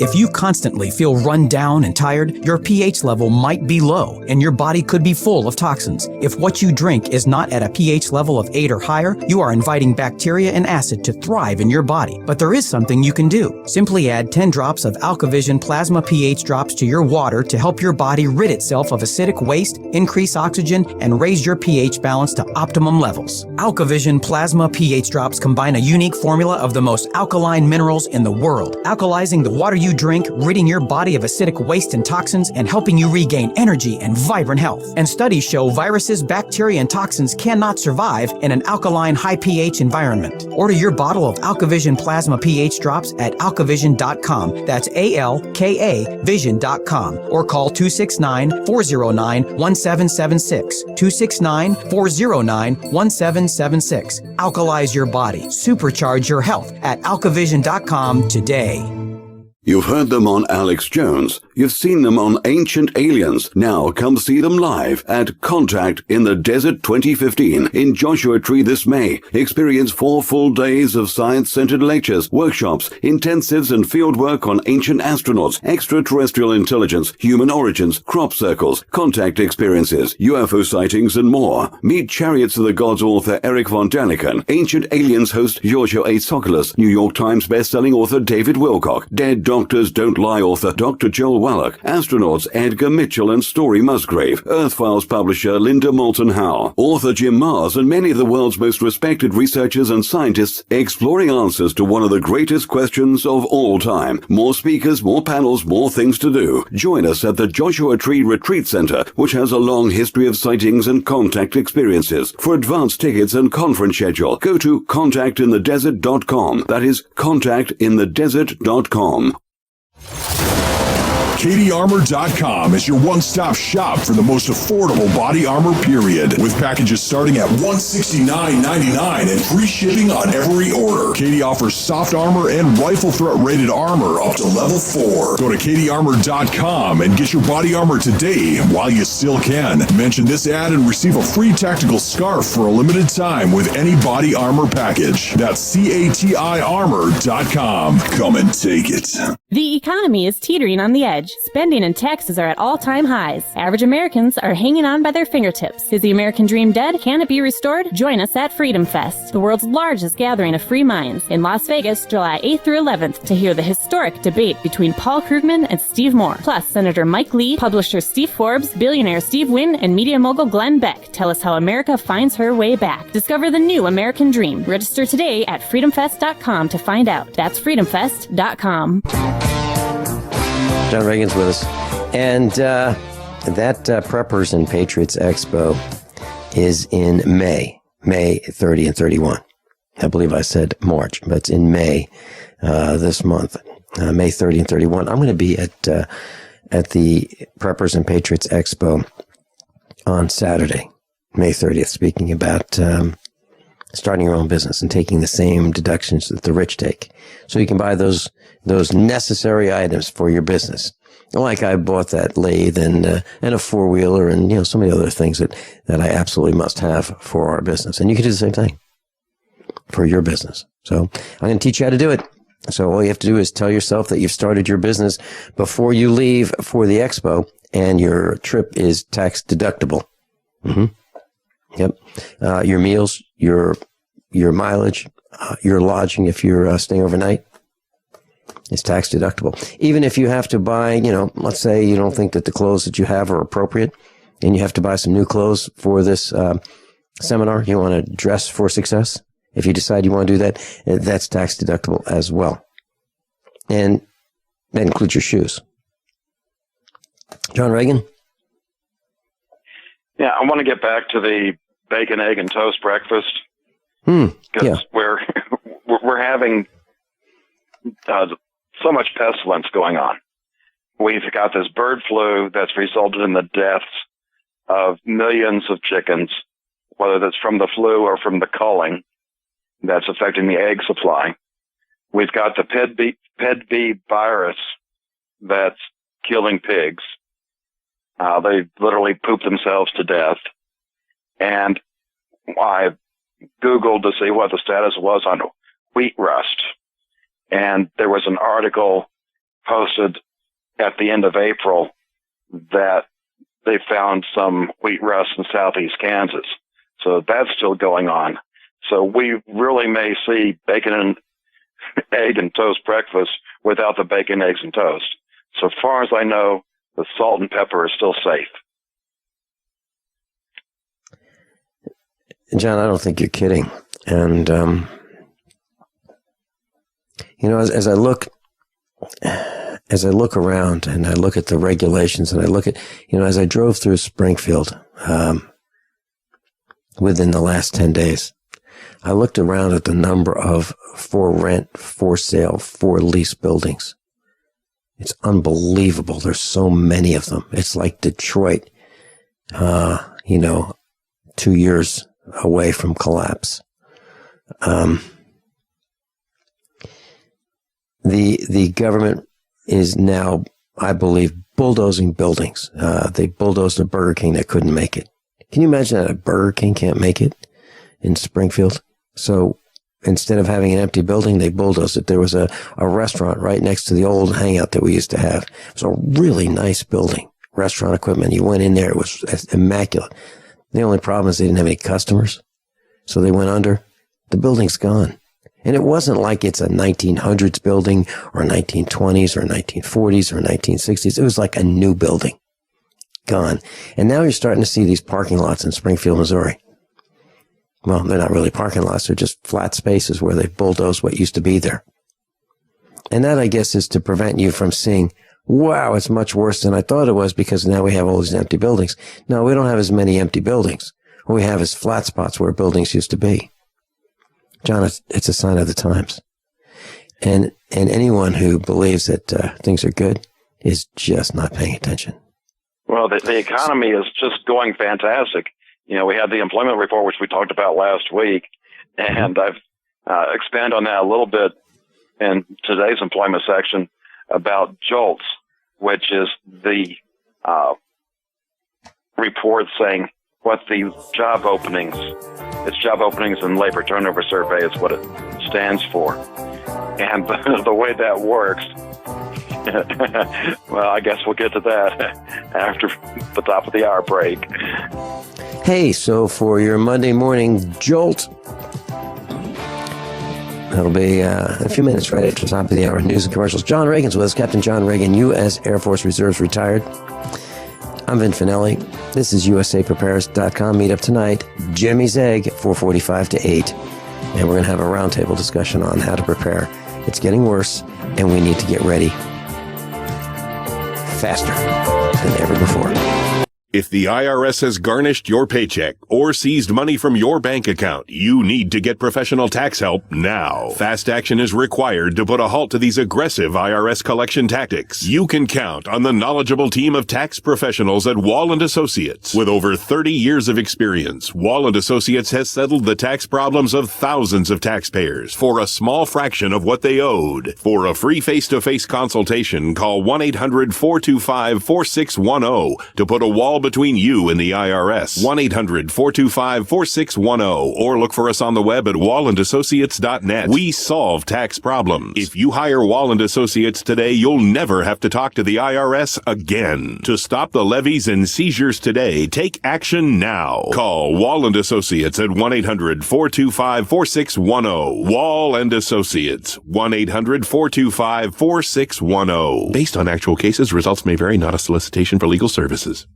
If you constantly feel run down and tired, your pH level might be low and your body could be full of toxins. If what you drink is not at a pH level of 8 or higher, you are inviting bacteria and acid to thrive in your body. But there is something you can do. Simply add 10 drops of AlkaVision Plasma pH drops to your water to help your body rid itself of acidic waste, increase oxygen, and raise your pH balance to optimum levels. AlkaVision Plasma pH drops combine a unique formula of the most alkaline minerals in the world, alkalizing the water you drink, ridding your body of acidic waste and toxins, and helping you regain energy and vibrant health. And studies show viruses, bacteria, and toxins cannot survive in an alkaline, high pH environment. Order your bottle of AlkaVision Plasma pH drops at alkavision.com. That's ALKA vision.com. Or call 269-409-1776. 269-409-1776. Alkalize your body. Supercharge your health at alkavision.com today. You've heard them on Alex Jones. You've seen them on Ancient Aliens. Now come see them live at Contact in the Desert 2015 in Joshua Tree this May. Experience 4 full days of science-centered lectures, workshops, intensives, and fieldwork on ancient astronauts, extraterrestrial intelligence, human origins, crop circles, contact experiences, UFO sightings, and more. Meet Chariots of the Gods author Eric von Daniken, Ancient Aliens host Giorgio A. Tsoukalos, New York Times bestselling author David Wilcock, Dead Doctors Don't Lie author Dr. Joel Wallach, astronauts Edgar Mitchell and Story Musgrave, Earth Files publisher Linda Moulton Howe, author Jim Mars, and many of the world's most respected researchers and scientists exploring answers to one of the greatest questions of all time. More speakers, more panels, more things to do. Join us at the Joshua Tree Retreat Center, which has a long history of sightings and contact experiences. For advance tickets and conference schedule, go to contactinthedesert.com. That is contactinthedesert.com. KDArmor.com is your one-stop shop for the most affordable body armor, period. With packages starting at $169.99 and free shipping on every order. KD offers soft armor and rifle threat rated armor up to level 4. Go to KDArmor.com and get your body armor today while you still can. Mention this ad and receive a free tactical scarf for a limited time with any body armor package. That's CATIarmor.com. Come and take it. The economy is teetering on the edge. Spending and taxes are at all-time highs. Average Americans are hanging on by their fingertips. Is the American dream dead? Can it be restored? Join us at Freedom Fest, the world's largest gathering of free minds, in Las Vegas, July 8th through 11th, to hear the historic debate between Paul Krugman and Steve Moore. Plus, Senator Mike Lee, publisher Steve Forbes, billionaire Steve Wynn, and media mogul Glenn Beck tell us how America finds her way back. Discover the new American dream. Register today at freedomfest.com to find out. That's freedomfest.com. John Regan's with us. And that Preppers and Patriots Expo is in May 30 and 31. I believe I said March, but it's in May this month, May 30 and 31. I'm going to be at the Preppers and Patriots Expo on Saturday, May 30th, speaking about starting your own business and taking the same deductions that the rich take. So you can buy those necessary items for your business. Like I bought that lathe and a four-wheeler and, so many other things that I absolutely must have for our business. And you can do the same thing for your business. So I'm going to teach you how to do it. So all you have to do is tell yourself that you've started your business before you leave for the expo, and your trip is tax deductible. Mm-hmm. Yep. Your meals, your mileage, your lodging if you're staying overnight is tax deductible. Even if you have to buy, let's say you don't think that the clothes that you have are appropriate and you have to buy some new clothes for this seminar, you want to dress for success. If you decide you want to do that, that's tax deductible as well. And that includes your shoes. John Regan? Yeah, I want to get back to the bacon, egg, and toast breakfast. Yeah. We're having so much pestilence going on. We've got this bird flu that's resulted in the deaths of millions of chickens, whether that's from the flu or from the culling that's affecting the egg supply. We've got the ped bee virus that's killing pigs. They literally poop themselves to death. And I Googled to see what the status was on wheat rust. And there was an article posted at the end of April that they found some wheat rust in southeast Kansas. So that's still going on. So we really may see bacon and egg and toast breakfast without the bacon, eggs, and toast. So far as I know, the salt and pepper is still safe. John, I don't think you're kidding. And, as I look around and I look at the regulations and I look at, as I drove through Springfield, within the last 10 days, I looked around at the number of for rent, for sale, for lease buildings. It's unbelievable. There's so many of them. It's like Detroit, 2 years away from collapse. The government is now, I believe, bulldozing buildings. They bulldozed a Burger King that couldn't make it. Can you imagine that a Burger King can't make it in Springfield? So instead of having an empty building, they bulldozed it. There was a restaurant right next to the old hangout that we used to have. It was a really nice building, restaurant equipment. You went in there, it was immaculate. The only problem is they didn't have any customers. So they went under. The building's gone. And it wasn't like it's a 1900s building or 1920s or 1940s or 1960s. It was like a new building. Gone. And now you're starting to see these parking lots in Springfield, Missouri. Well, they're not really parking lots. They're just flat spaces where they bulldoze what used to be there. And that, I guess, is to prevent you from seeing, wow, it's much worse than I thought it was because now we have all these empty buildings. No, we don't have as many empty buildings. What we have is flat spots where buildings used to be. John, it's a sign of the times. And anyone who believes that things are good is just not paying attention. Well, the economy is just going fantastic. We had the employment report, which we talked about last week, and I've expanded on that a little bit in today's employment section about JOLTS, which is the report saying what the job openings and labor turnover survey is what it stands for. And the way that works, well, I guess we'll get to that after the top of the hour break. Hey, so for your Monday morning jolt, that'll be a few minutes right after the top of the hour. News and commercials. John Regan's with us, Captain John Regan, U.S. Air Force Reserves retired. I'm Vin Finelli. This is USAPrepares.com. Meet up tonight, Jimmy's Egg, 4:45 to 8. And we're going to have a roundtable discussion on how to prepare. It's getting worse, and we need to get ready faster than ever before. If the IRS has garnished your paycheck or seized money from your bank account, you need to get professional tax help now. Fast action is required to put a halt to these aggressive IRS collection tactics. You can count on the knowledgeable team of tax professionals at Wall & Associates. With over 30 years of experience, Wall & Associates has settled the tax problems of thousands of taxpayers for a small fraction of what they owed. For a free face-to-face consultation, call 1-800-425-4610 to put a wall between you and the IRS. 1-800-425-4610 or look for us on the web at wallandassociates.net. We solve tax problems. If you hire Wall & Associates today, you'll never have to talk to the IRS again. To stop the levies and seizures today, take action now. Call Wall & Associates at 1-800-425-4610. Wall & Associates, 1-800-425-4610. Based on actual cases, results may vary, not a solicitation for legal services.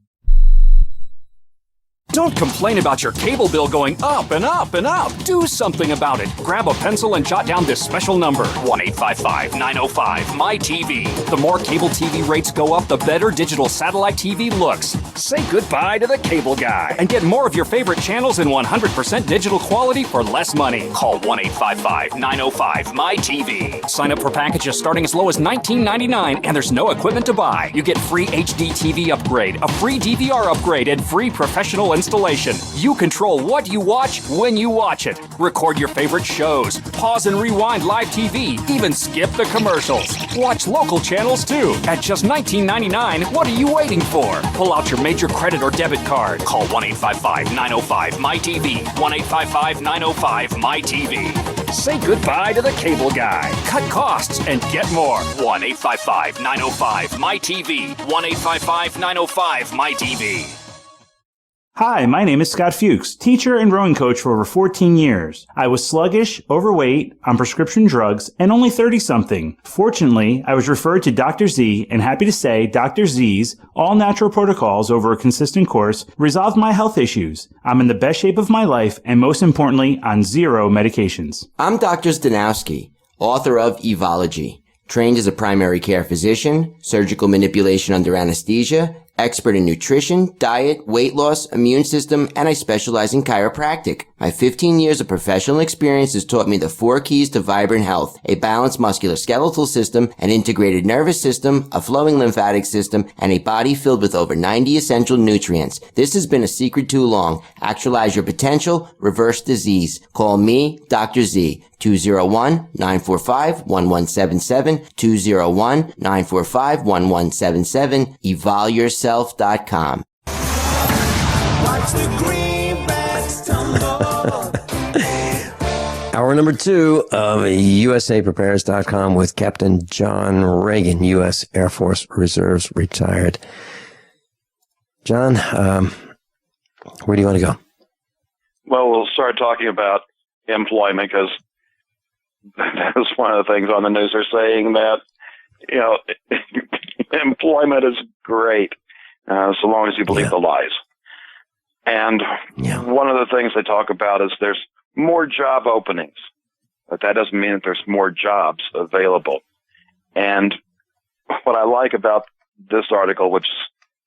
Don't complain about your cable bill going up and up and up. Do something about it. Grab a pencil and jot down this special number, 1-855-905-MY-TV. The more cable TV rates go up, the better digital satellite TV looks. Say goodbye to the cable guy and get more of your favorite channels in 100% digital quality for less money. Call 1-855-905-MY-TV. Sign up for packages starting as low as $19.99 and there's no equipment to buy. You get free HD TV upgrade, a free DVR upgrade, and free professional installation. You control what you watch when you watch it. Record your favorite shows, pause and rewind live TV, even skip the commercials. Watch local channels too. At just $19.99, what are you waiting for? Pull out your major credit or debit card. Call 1-855-905-MY-TV. 1-855-905-MY-TV. Say goodbye to the cable guy. Cut costs and get more. 1-855-905-MY-TV. 1-855-905-MY-TV. Hi, my name is Scott Fuchs, teacher and rowing coach for over 14 years. I was sluggish, overweight, on prescription drugs, and only 30-something. Fortunately, I was referred to Dr. Z, and happy to say Dr. Z's all-natural protocols over a consistent course resolved my health issues. I'm in the best shape of my life, and most importantly, on 0 medications. I'm Dr. Zdanowski, author of Evology, trained as a primary care physician, surgical manipulation under anesthesia, expert in nutrition, diet, weight loss, immune system, and I specialize in chiropractic. My 15 years of professional experience has taught me the 4 keys to vibrant health: a balanced musculoskeletal system, an integrated nervous system, a flowing lymphatic system, and a body filled with over 90 essential nutrients. This has been a secret too long. Actualize your potential, reverse disease. Call me, Dr. Z, 201-945-1177, 201-945-1177, evolyourself.com. Hour number 2 of USAPrepares.com with Captain John Regan, U.S. Air Force Reserves, retired. John, where do you want to go? Well, we'll start talking about employment because that was one of the things on the news. They're saying that, you know, employment is great so long as you believe the lies. And one of the things they talk about is there's more job openings, but that doesn't mean that there's more jobs available. And what I like about this article, which is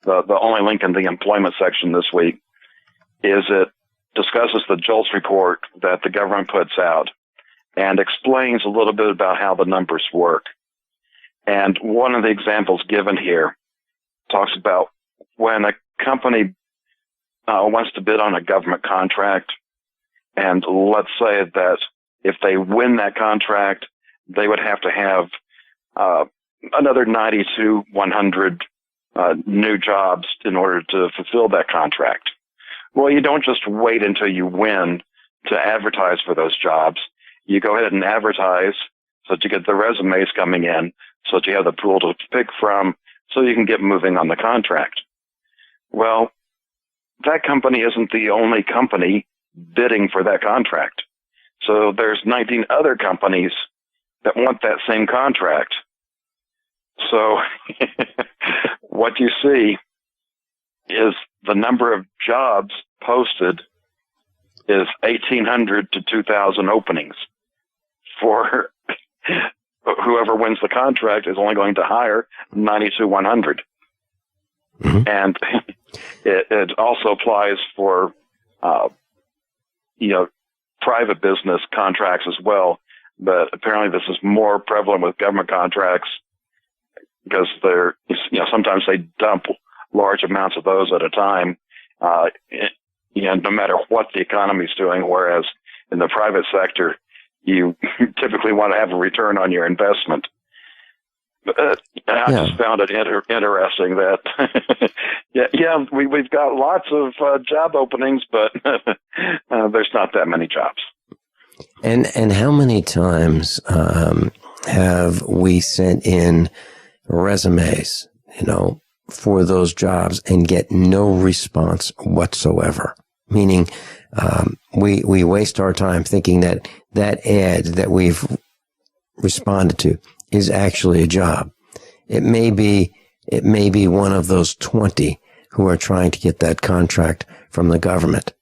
the only link in the employment section this week, is it discusses the JOLTS report that the government puts out and explains a little bit about how the numbers work. And one of the examples given here talks about when a company wants to bid on a government contract, and let's say that if they win that contract, they would have to have another 90 to 100 new jobs in order to fulfill that contract. Well, you don't just wait until you win to advertise for those jobs. You go ahead and advertise so that you get the resumes coming in, so that you have the pool to pick from, so you can get moving on the contract. Well, that company isn't the only company bidding for that contract. So there's 19 other companies that want that same contract. So what you see is the number of jobs posted is 1,800 to 2,000 openings. For whoever wins the contract is only going to hire 90 to 100. Mm-hmm. And It also applies for, private business contracts as well. But apparently this is more prevalent with government contracts because sometimes they dump large amounts of those at a time, no matter what the economy is doing. Whereas in the private sector, you typically want to have a return on your investment. I just found it interesting that, we've got lots of job openings, but there's not that many jobs. And how many times have we sent in resumes, for those jobs and get no response whatsoever? Meaning, we waste our time thinking that ad that we've responded to is actually a job. It may be one of those 20 who are trying to get that contract from the government.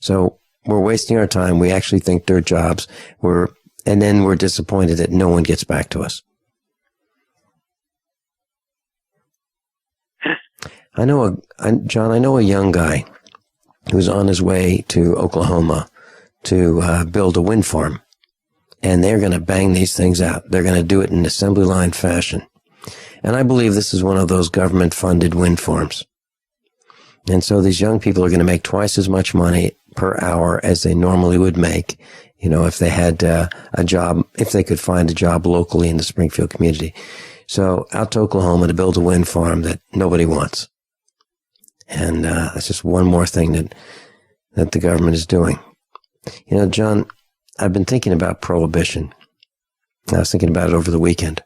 So we're wasting our time. We actually think they're jobs. And then we're disappointed that no one gets back to us. John, I know a young guy who's on his way to Oklahoma to build a wind farm. And they're going to bang these things out. They're going to do it in assembly line fashion. And I believe this is one of those government-funded wind farms. And so these young people are going to make twice as much money per hour as they normally would make, if they had a job, if they could find a job locally in the Springfield community. So out to Oklahoma to build a wind farm that nobody wants. And that's just one more thing that the government is doing. John, I've been thinking about prohibition. I was thinking about it over the weekend.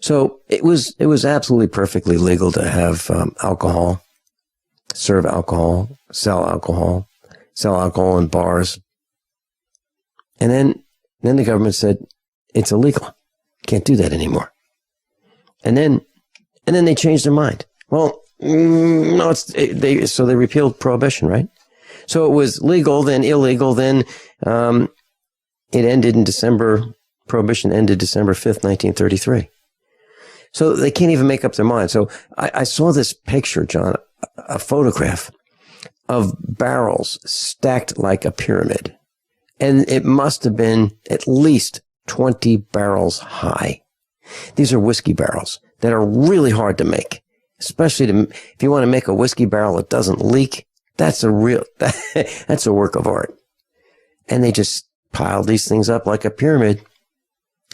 So it was absolutely perfectly legal to have alcohol, serve alcohol, sell alcohol in bars. And then the government said it's illegal. Can't do that anymore. And then they changed their mind. Well, no, so they repealed prohibition, right? So it was legal, then illegal, then it ended in prohibition ended December 5th, 1933. So they can't even make up their mind. So I saw this picture, John, a photograph of barrels stacked like a pyramid. And it must have been at least 20 barrels high. These are whiskey barrels that are really hard to make, especially if you want to make a whiskey barrel that doesn't leak. That's a work of art. And they just piled these things up like a pyramid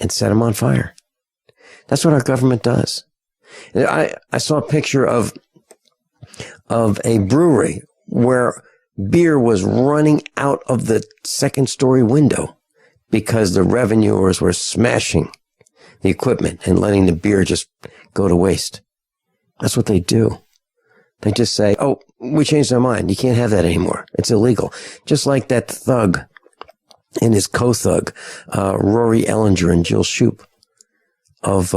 and set them on fire. That's what our government does. I saw a picture of a brewery where beer was running out of the second story window because the revenuers were smashing the equipment and letting the beer just go to waste. That's what they do. They just say, oh, we changed our mind. You can't have that anymore. It's illegal. Just like that thug and his co-thug, Rory Ellinger and Jill Shoup of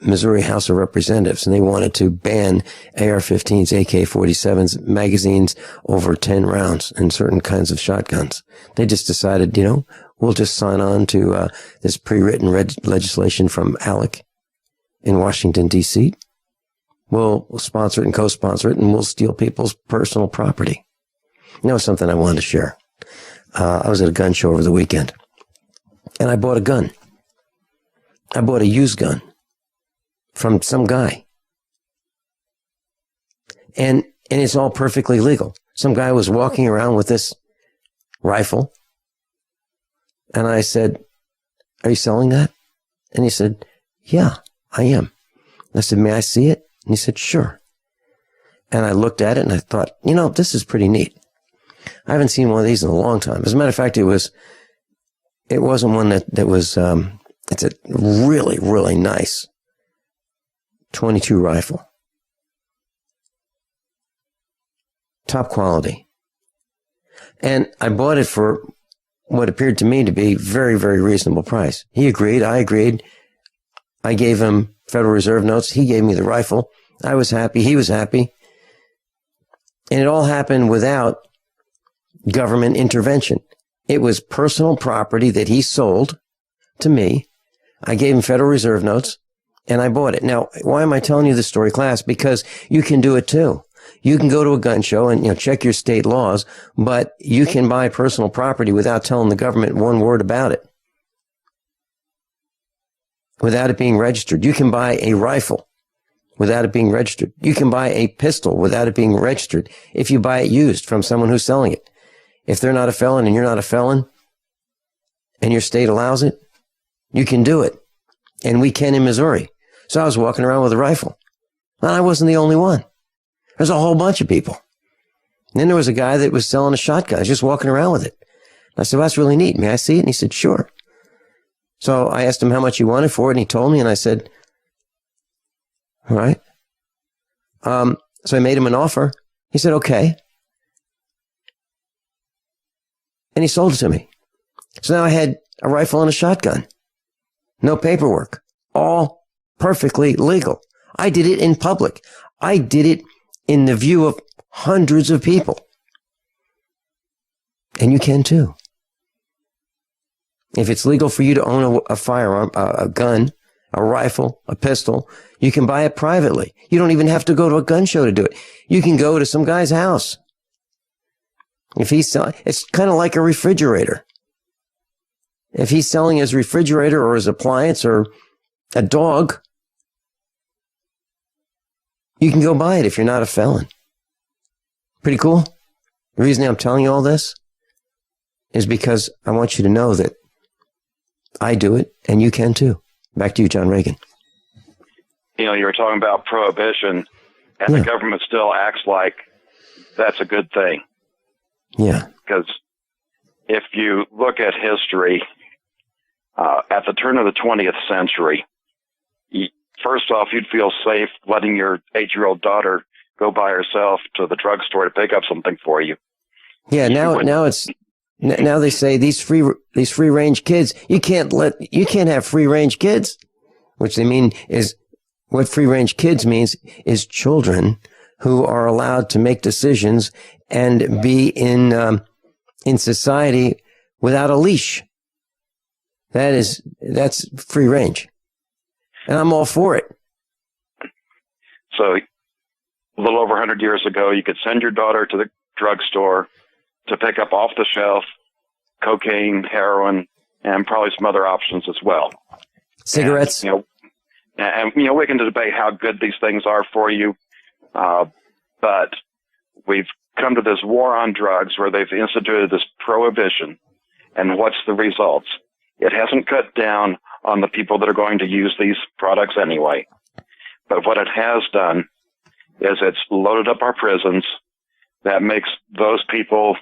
Missouri House of Representatives. And they wanted to ban AR-15s, AK-47s, magazines over 10 rounds and certain kinds of shotguns. They just decided, we'll just sign on to this pre-written legislation from ALEC in Washington, D.C., We'll sponsor it and co-sponsor it, and we'll steal people's personal property. Something I wanted to share. I was at a gun show over the weekend, and I bought a gun. I bought a used gun from some guy. And it's all perfectly legal. Some guy was walking around with this rifle, and I said, "Are you selling that?" And he said, "Yeah, I am." I said, "May I see it?" And he said, "Sure." And I looked at it and I thought, this is pretty neat. I haven't seen one of these in a long time. As a matter of fact, it wasn't one that was, it's a really, really nice 22 rifle. Top quality. And I bought it for what appeared to me to be very, very reasonable price. He agreed. I agreed. I gave him Federal Reserve notes. He gave me the rifle. I was happy. He was happy. And it all happened without government intervention. It was personal property that he sold to me. I gave him Federal Reserve notes and I bought it. Now, why am I telling you this story, class? Because you can do it too. You can go to a gun show and, check your state laws, but you can buy personal property without telling the government one word about it. Without it being registered. You can buy a rifle without it being registered. You can buy a pistol without it being registered if you buy it used from someone who's selling it. If they're not a felon and you're not a felon and your state allows it, you can do it. And we can in Missouri. So I was walking around with a rifle. And I wasn't the only one. There's a whole bunch of people. And then there was a guy that was selling a shotgun. I was just walking around with it. I said, well, that's really neat. May I see it? And he said, sure. So I asked him how much he wanted for it, and he told me, and I said, all right. So I made him an offer. He said, okay. And he sold it to me. So now I had a rifle and a shotgun. No paperwork. All perfectly legal. I did it in public. I did it in the view of hundreds of people. And you can too. If it's legal for you to own a firearm, a gun, a rifle, a pistol, you can buy it privately. You don't even have to go to a gun show to do it. You can go to some guy's house. If he's selling, it's kind of like a refrigerator. If he's selling his refrigerator or his appliance or a dog, you can go buy it if you're not a felon. Pretty cool. The reason I'm telling you all this is because I want you to know that I do it and you can too. Back to you, John Regan. You were talking about prohibition, and the government still acts like that's a good thing. Yeah. Because if you look at history, at the turn of the 20th century, first off, you'd feel safe letting your 8-year-old daughter go by herself to the drugstore to pick up something for you. Yeah, now they say these free range kids, you can't have free range kids, which they mean is what free range kids means is children who are allowed to make decisions and be in society without a leash. That's free range. And I'm all for it. So a little over 100 years ago, you could send your daughter to the drugstore to pick up off the shelf cocaine, heroin, and probably some other options as well. Cigarettes. And we can debate how good these things are for you. But we've come to this war on drugs where they've instituted this prohibition. And what's the results? It hasn't cut down on the people that are going to use these products anyway. But what it has done is it's loaded up our prisons. That makes those people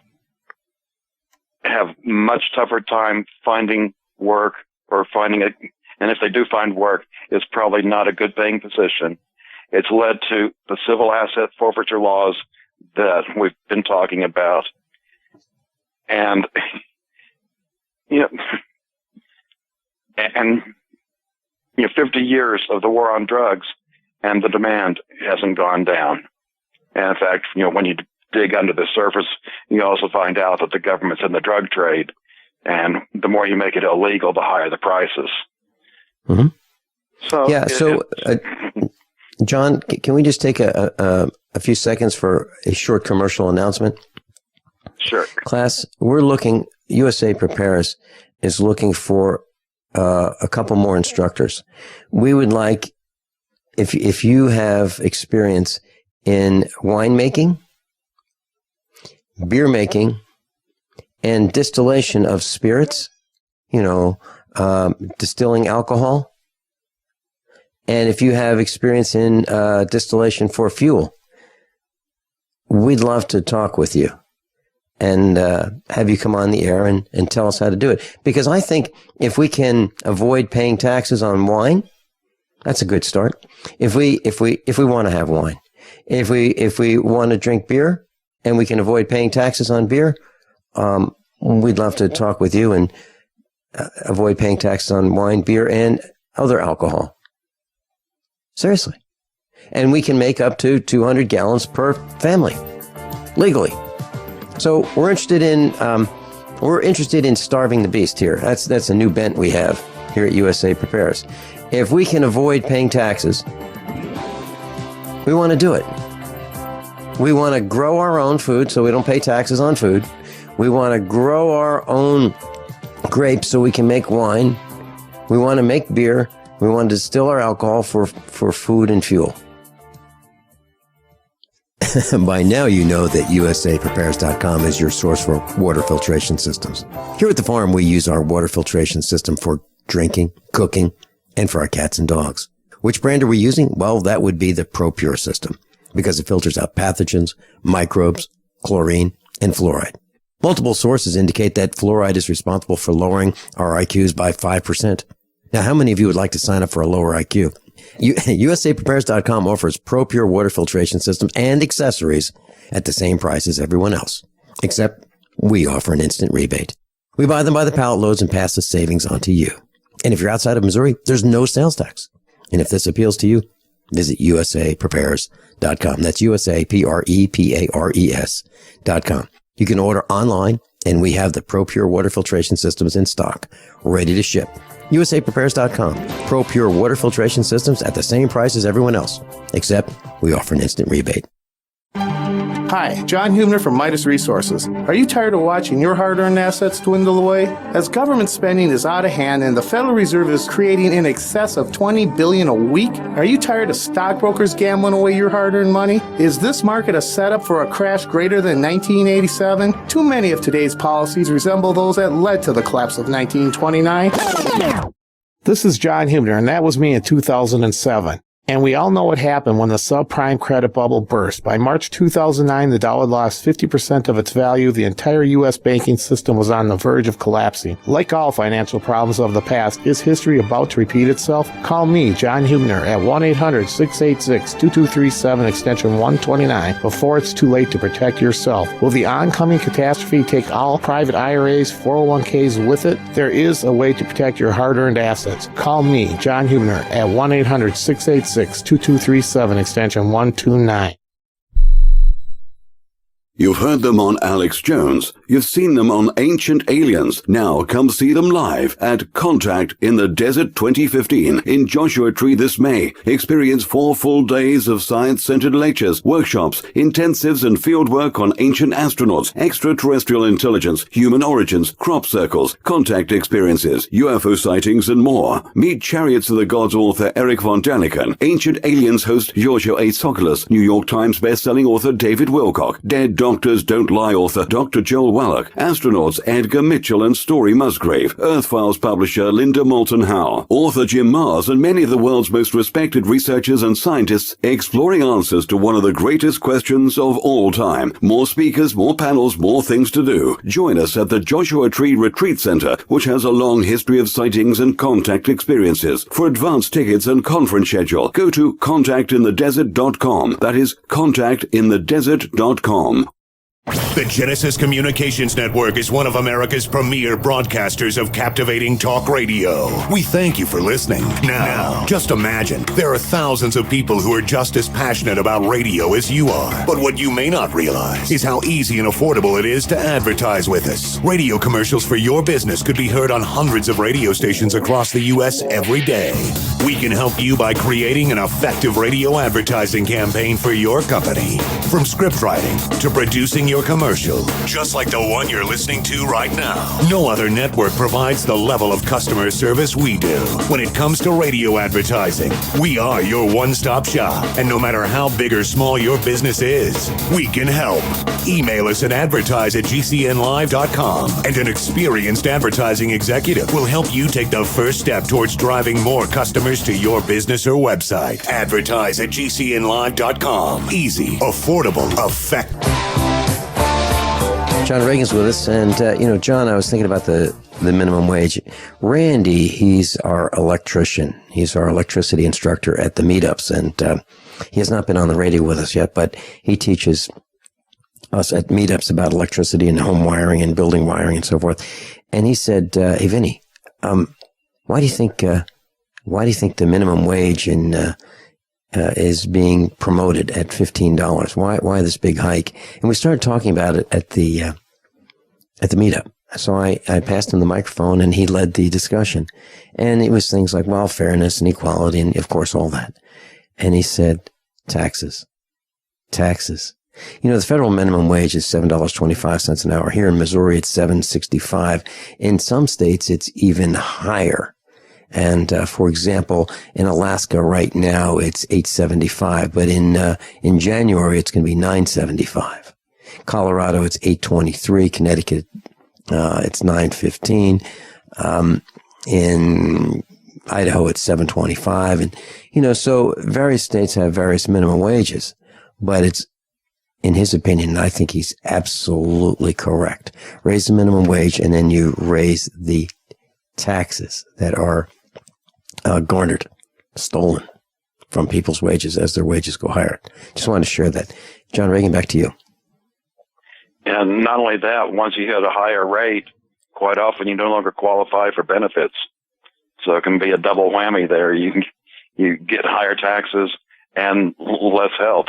have much tougher time finding work or finding it. And if they do find work, it's probably not a good paying position. It's led to the civil asset forfeiture laws that we've been talking about. And, 50 years of the war on drugs and the demand hasn't gone down. And in fact, when you dig under the surface, you also find out that the government's in the drug trade. And the more you make it illegal, the higher the prices. Mm-hmm. So, John, can we just take a few seconds for a short commercial announcement? Sure. Class, we're looking, USA Prepares is looking for a couple more instructors. We would like, if you have experience in winemaking, beer making, and distillation of spirits, distilling alcohol, and if you have experience in distillation for fuel, we'd love to talk with you and have you come on the air and tell us how to do it. Because I think if we can avoid paying taxes on wine, that's a good start. If we want to have wine, if we want to drink beer and we can avoid paying taxes on beer, we'd love to talk with you and avoid paying taxes on wine, beer, and other alcohol. Seriously. And we can make up to 200 gallons per family, legally. So we're interested in starving the beast here. That's a new bent we have here at USA Prepares. If we can avoid paying taxes, we want to do it. We want to grow our own food so we don't pay taxes on food. We want to grow our own grapes so we can make wine. We want to make beer. We want to distill our alcohol for food and fuel. By now you know that USAPrepares.com is your source for water filtration systems. Here at the farm, we use our water filtration system for drinking, cooking, and for our cats and dogs. Which brand are we using? Well, that would be the ProPure system, because it filters out pathogens, microbes, chlorine, and fluoride. Multiple sources indicate that fluoride is responsible for lowering our IQs by 5%. Now, how many of you would like to sign up for a lower IQ? USAPrepares.com offers ProPure water filtration systems and accessories at the same price as everyone else, except we offer an instant rebate. We buy them by the pallet loads and pass the savings on to you. And if you're outside of Missouri, there's no sales tax. And if this appeals to you, visit USAPrepares.com. That's USAPrepares.com. You can order online, and we have the ProPure water filtration systems in stock, ready to ship. USAPrepares.com. ProPure water filtration systems at the same price as everyone else, except we offer an instant rebate. Hi, John Hubner from Midas Resources. Are you tired of watching your hard-earned assets dwindle away? As government spending is out of hand and the Federal Reserve is creating in excess of $20 billion a week, are you tired of stockbrokers gambling away your hard-earned money? Is this market a setup for a crash greater than 1987? Too many of today's policies resemble those that led to the collapse of 1929. This is John Hubner, and that was me in 2007. And we all know what happened when the subprime credit bubble burst. By March 2009, the dollar lost 50% of its value. The entire U.S. banking system was on the verge of collapsing. Like all financial problems of the past, is history about to repeat itself? Call me, John Hubner, at 1-800-686-2237, extension 129, before it's too late to protect yourself. Will the oncoming catastrophe take all private IRAs, 401ks with it? There is a way to protect your hard-earned assets. Call me, John Hubner, at 1-800-686-2237, extension 129. You've heard them on Alex Jones. You've seen them on Ancient Aliens. Now come see them live at Contact in the Desert 2015 in Joshua Tree this May. Experience 4 full days of science-centered lectures, workshops, intensives, and fieldwork on ancient astronauts, extraterrestrial intelligence, human origins, crop circles, contact experiences, UFO sightings, and more. Meet Chariots of the Gods author Eric von Daniken, Ancient Aliens host Giorgio A. Tsoukalos, New York Times bestselling author David Wilcock, Dead Doctors Don't Lie author Dr. Joel Wallach, astronauts Edgar Mitchell and Story Musgrave, Earth Files publisher Linda Moulton Howe, author Jim Mars, and many of the world's most respected researchers and scientists exploring answers to one of the greatest questions of all time. More speakers, more panels, more things to do. Join us at the Joshua Tree Retreat Center, which has a long history of sightings and contact experiences. For advance tickets and conference schedule, go to contactinthedesert.com. That is contactinthedesert.com. The Genesis Communications Network is one of America's premier broadcasters of captivating talk radio. We thank you for listening. Now, just imagine, there are thousands of people who are just as passionate about radio as you are. But what you may not realize is how easy and affordable it is to advertise with us. Radio commercials for your business could be heard on hundreds of radio stations across the U.S. every day. We can help you by creating an effective radio advertising campaign for your company. From script writing to producing your commercial, just like the one you're listening to right now. No other network provides the level of customer service we do. When it comes to radio advertising, we are your one-stop shop. And no matter how big or small your business is, we can help. Email us at advertise@gcnlive.com, and an experienced advertising executive will help you take the first step towards driving more customers to your business or website. Advertise@gcnlive.com. Easy, affordable, effective. John Regan's with us, and John, I was thinking about the minimum wage. Randy, he's our electrician. He's our electricity instructor at the meetups, and he has not been on the radio with us yet, but he teaches us at meetups about electricity and home wiring and building wiring and so forth. And he said, "Hey, Vinny, why do you think the minimum wage is being promoted at $15? Why this big hike?" And we started talking about it at the meetup. So I passed him the microphone, and he led the discussion. And it was things like, well, fairness and equality, and of course all that. And he said, taxes. You know, the federal minimum wage is $7.25 an hour. Here in Missouri, it's $7.65. In some states, it's even higher. And, for example, in Alaska right now, it's $8.75, but in January, it's going to be $9.75. Colorado, it's $8.23. Connecticut, it's $9.15. In Idaho, it's $7.25. And, you know, so various states have various minimum wages, but it's, in his opinion, and I think he's absolutely correct. Raise the minimum wage and then you raise the taxes that are garnered, stolen from people's wages as their wages go higher. Just wanted to share that. John Regan, back to you. And not only that, once you hit a higher rate, quite often you no longer qualify for benefits. So it can be a double whammy there. You get higher taxes and less help.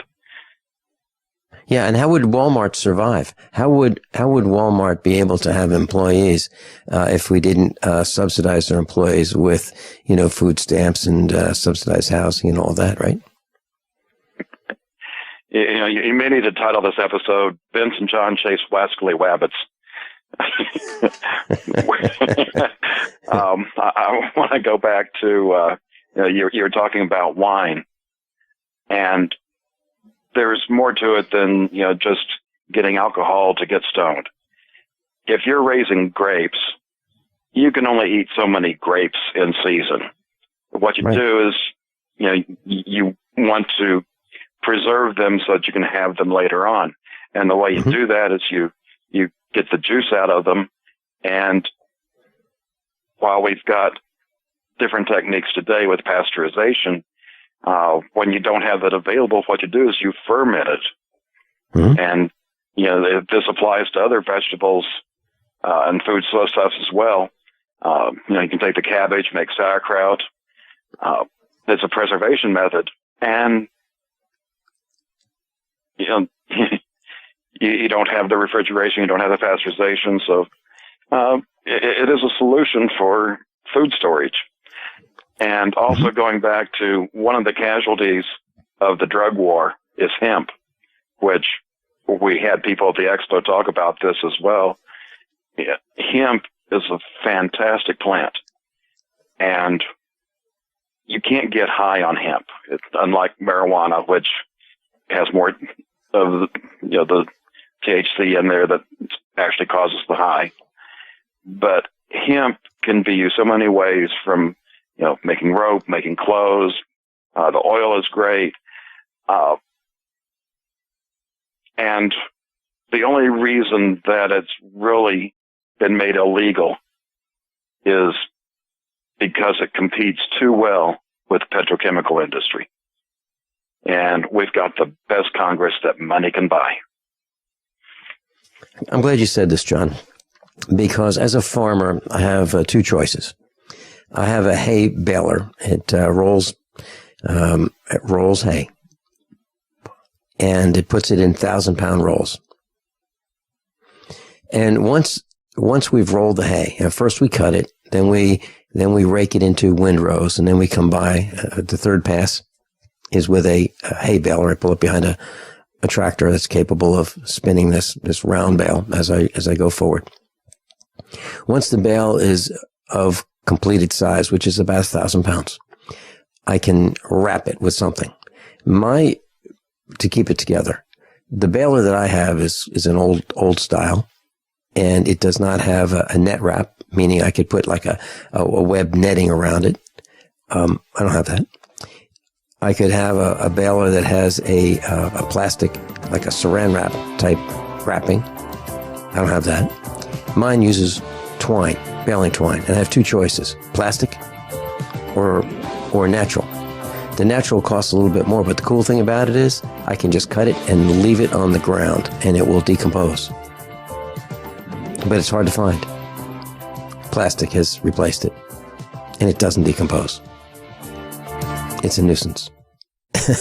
Yeah, and how would Walmart survive? How would Walmart be able to have employees if we didn't subsidize their employees with, you know, food stamps and subsidized housing and all that, right? You know, you may need to title this episode "Vincent John Chase Wascally Wabbits." I want to go back to you know, you were talking about wine, and there's more to it than, you know, just getting alcohol to get stoned. If you're raising grapes, you can only eat so many grapes in season. What you do is, you know, you want to preserve them so that you can have them later on. And the way you do that is you get the juice out of them. And while we've got different techniques today with pasteurization, when you don't have it available, what you do is you ferment it. And, you know, this applies to other vegetables and food stuff as well. You know, you can take the cabbage, make sauerkraut. It's a preservation method. And, you know, you don't have the refrigeration, you don't have the pasteurization. So it is a solution for food storage. And also going back to one of the casualties of the drug war is hemp, which we had people at the expo talk about this as well. Yeah, hemp is a fantastic plant, and you can't get high on hemp. It's unlike marijuana, which has more of the, you know, the THC in there that actually causes the high. But hemp can be used so many ways, from, you know, making rope, making clothes. The oil is great. And the only reason that it's really been made illegal is because it competes too well with the petrochemical industry. And we've got the best Congress that money can buy. I'm glad you said this, John, because as a farmer, I have two choices. I have a hay baler. It rolls hay, and it puts it in 1,000-pound rolls. And once we've rolled the hay, first we cut it, then we rake it into windrows, and then we come by. The third pass is with a hay baler. I pull it behind a tractor that's capable of spinning this round bale as I go forward. Once the bale is of completed size, which is about 1,000 pounds, I can wrap it with something. To keep it together, the baler that I have is an old style, and it does not have a net wrap, meaning I could put like a web netting around it. I don't have that. I could have a baler that has a plastic, like a saran wrap type wrapping. I don't have that. Mine uses twine, baling twine, and I have two choices: plastic or natural. The natural costs a little bit more, but the cool thing about it is I can just cut it and leave it on the ground, and it will decompose. But it's hard to find. Plastic has replaced it, and it doesn't decompose. It's a nuisance.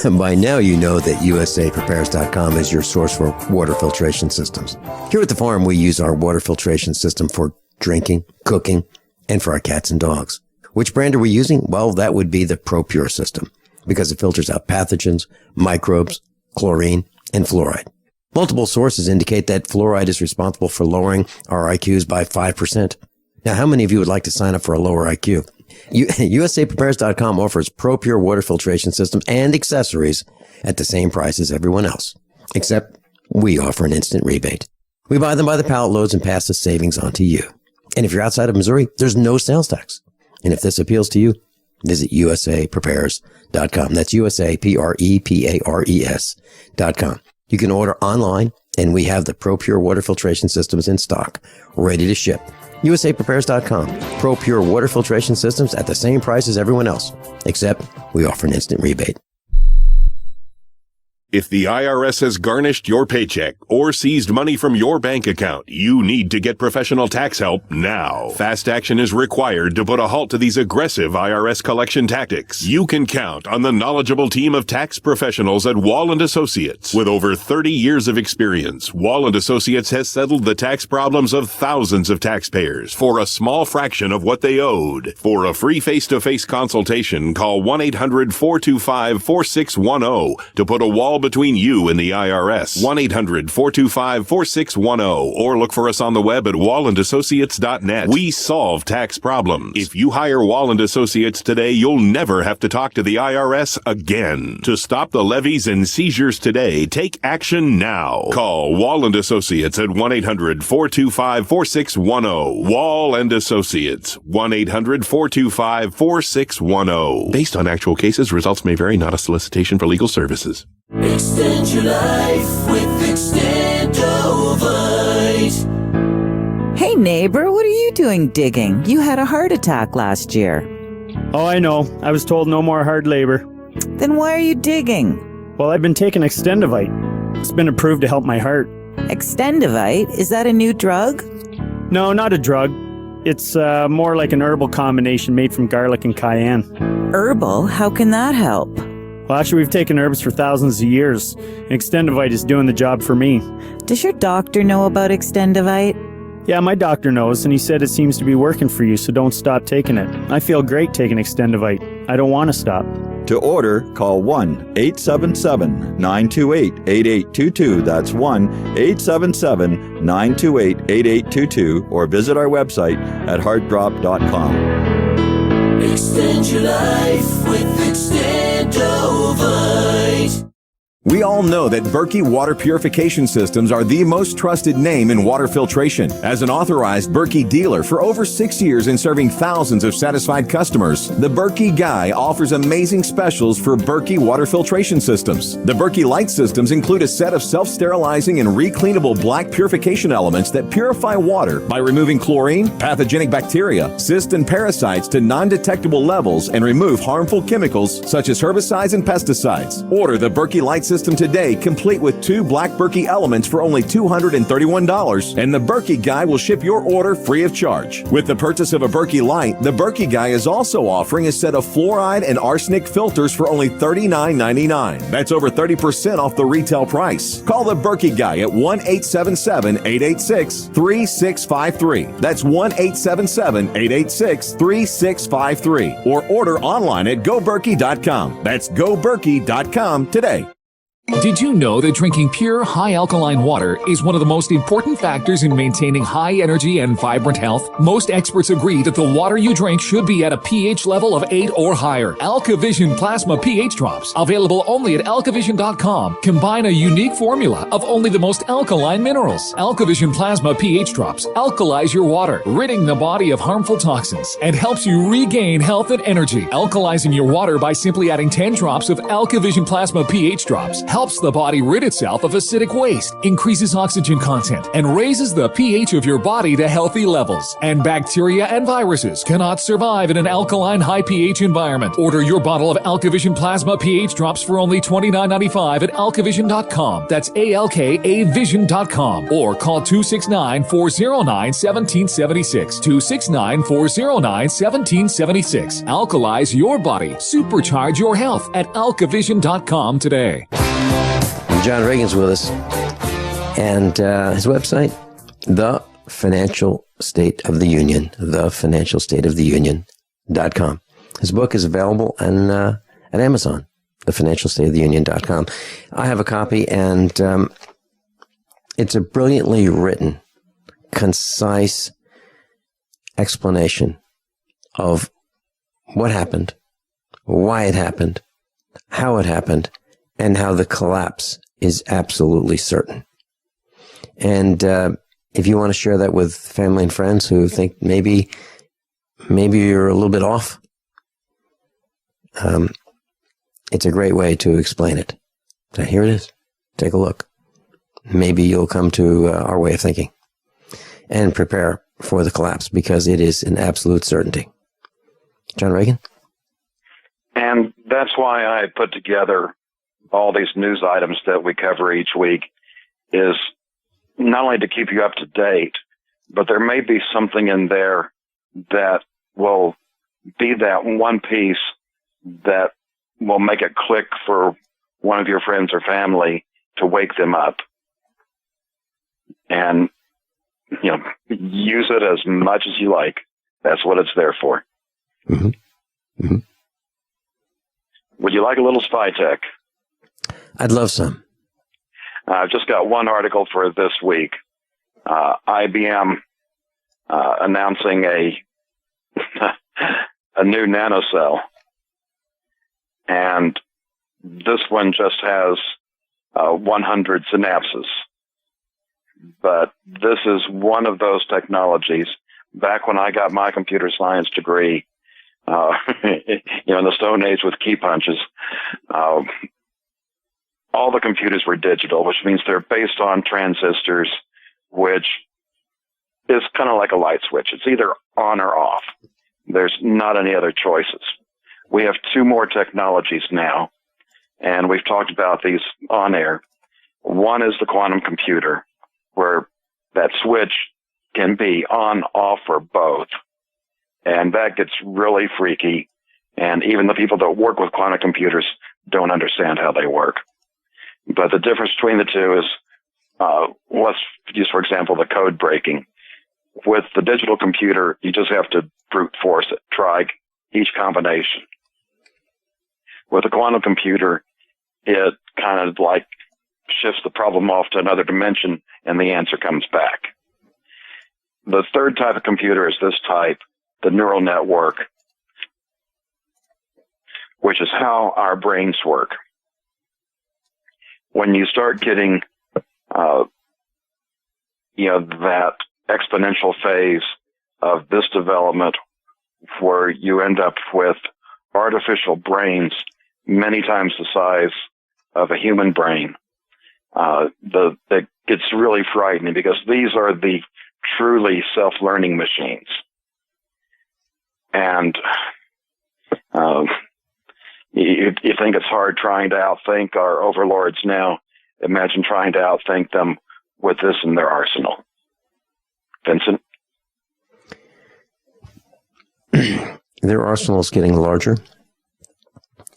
By now you know that USAPrepares.com is your source for water filtration systems. Here at the farm, we use our water filtration system for drinking, cooking, and for our cats and dogs. Which brand are we using? Well, that would be the ProPure system, because it filters out pathogens, microbes, chlorine, and fluoride. Multiple sources indicate that fluoride is responsible for lowering our IQs by 5%. Now, how many of you would like to sign up for a lower IQ? USAPrepares.com offers ProPure water filtration systems and accessories at the same price as everyone else, except we offer an instant rebate. We buy them by the pallet loads and pass the savings on to you. And if you're outside of Missouri, there's no sales tax. And if this appeals to you, visit USAPrepares.com. That's USAPrepares.com. You can order online, and we have the ProPure water filtration systems in stock, ready to ship. USAPrepares.com. ProPure water filtration systems at the same price as everyone else, except we offer an instant rebate. If the IRS has garnished your paycheck or seized money from your bank account, you need to get professional tax help now. Fast action is required to put a halt to these aggressive IRS collection tactics. You can count on the knowledgeable team of tax professionals at Wall & Associates. With over 30 years of experience, Wall & Associates has settled the tax problems of thousands of taxpayers for a small fraction of what they owed. For a free face-to-face consultation, call 1-800-425-4610 to put a wall between you and the IRS. 1-800-425-4610 or look for us on the web at wallandassociates.net. We solve tax problems. If you hire Wall & Associates today, you'll never have to talk to the IRS again. To stop the levies and seizures today, take action now. Call Wall & Associates at 1-800-425-4610. Wall & Associates. 1-800-425-4610. Based on actual cases, results may vary, not a solicitation for legal services. Extend your life with Extendovite. Hey neighbor, what are you doing digging? You had a heart attack last year. Oh, I know. I was told no more hard labor. Then why are you digging? Well, I've been taking Extendovite. It's been approved to help my heart. Extendovite? Is that a new drug? No, not a drug. It's more like an herbal combination made from garlic and cayenne. Herbal? How can that help? Well, actually, we've taken herbs for thousands of years, and Extendovite is doing the job for me. Does your doctor know about Extendovite? Yeah, my doctor knows, and he said it seems to be working for you, so don't stop taking it. I feel great taking Extendovite. I don't want to stop. To order, call 1-877-928-8822. That's 1-877-928-8822, or visit our website at heartdrop.com. Extend your life with Extendovite. We all know that Berkey Water Purification Systems are the most trusted name in water filtration. As an authorized Berkey dealer for over 6 years and serving thousands of satisfied customers, the Berkey Guy offers amazing specials for Berkey Water Filtration Systems. The Berkey Light Systems include a set of self-sterilizing and recleanable black purification elements that purify water by removing chlorine, pathogenic bacteria, cysts, and parasites to non-detectable levels and remove harmful chemicals such as herbicides and pesticides. Order the Berkey Light System today, complete with 2 black Berkey elements for only $231, and the Berkey Guy will ship your order free of charge. With the purchase of a Berkey Light, the Berkey Guy is also offering a set of fluoride and arsenic filters for only $39.99. That's over 30% off the retail price. Call the Berkey Guy at 1-877-886-3653. That's 1-877-886-3653. Or order online at goberkey.com. That's goberkey.com today. Did you know that drinking pure, high-alkaline water is one of the most important factors in maintaining high energy and vibrant health? Most experts agree that the water you drink should be at a pH level of 8 or higher. AlkaVision Plasma pH Drops, available only at alkavision.com, combine a unique formula of only the most alkaline minerals. AlkaVision Plasma pH Drops alkalize your water, ridding the body of harmful toxins, and helps you regain health and energy. Alkalizing your water by simply adding 10 drops of AlkaVision Plasma pH Drops helps the body rid itself of acidic waste, increases oxygen content, and raises the pH of your body to healthy levels. And bacteria and viruses cannot survive in an alkaline high pH environment. Order your bottle of AlkaVision Plasma pH Drops for only $29.95 at alkavision.com. That's ALKAvision.com. Or call 269-409-1776. 269-409-1776. Alkalize your body. Supercharge your health at alkavision.com today. John Regan's with us, and his website, The Financial State of the Union, thefinancialstateoftheunion.com. His book is available at Amazon, thefinancialstateoftheunion.com. I have a copy, and it's a brilliantly written, concise explanation of what happened, why it happened, how it happened, and how the collapse is absolutely certain. And if you want to share that with family and friends who think maybe you're a little bit off, it's a great way to explain it. So here it is. Take a look. Maybe you'll come to our way of thinking and prepare for the collapse, because it is an absolute certainty. John Regan? And that's why I put together all these news items that we cover each week, is not only to keep you up to date, but there may be something in there that will be that one piece that will make it click for one of your friends or family to wake them up. And, you know, use it as much as you like. That's what it's there for. Mm-hmm. Mm-hmm. Would you like a little spy tech? I'd love some. I've just got one article for this week. IBM announcing a new nanocell. And this one just has 100 synapses. But this is one of those technologies. Back when I got my computer science degree, in the Stone Age with key punches, all the computers were digital, which means they're based on transistors, which is kind of like a light switch. It's either on or off. There's not any other choices. We have two more technologies now, and we've talked about these on air. One is the quantum computer, where that switch can be on, off, or both. And that gets really freaky. And even the people that work with quantum computers don't understand how they work. But the difference between the two is, let's use, for example, the code breaking. With the digital computer, you just have to brute force it, try each combination. With a quantum computer, it kind of like shifts the problem off to another dimension, and the answer comes back. The third type of computer is this type, the neural network, which is how our brains work. When you start getting, that exponential phase of this development, where you end up with artificial brains many times the size of a human brain, that gets really frightening, because these are the truly self-learning machines. And you think it's hard trying to outthink our overlords now. Imagine trying to outthink them with this in their arsenal. Vincent? Their arsenal is getting larger,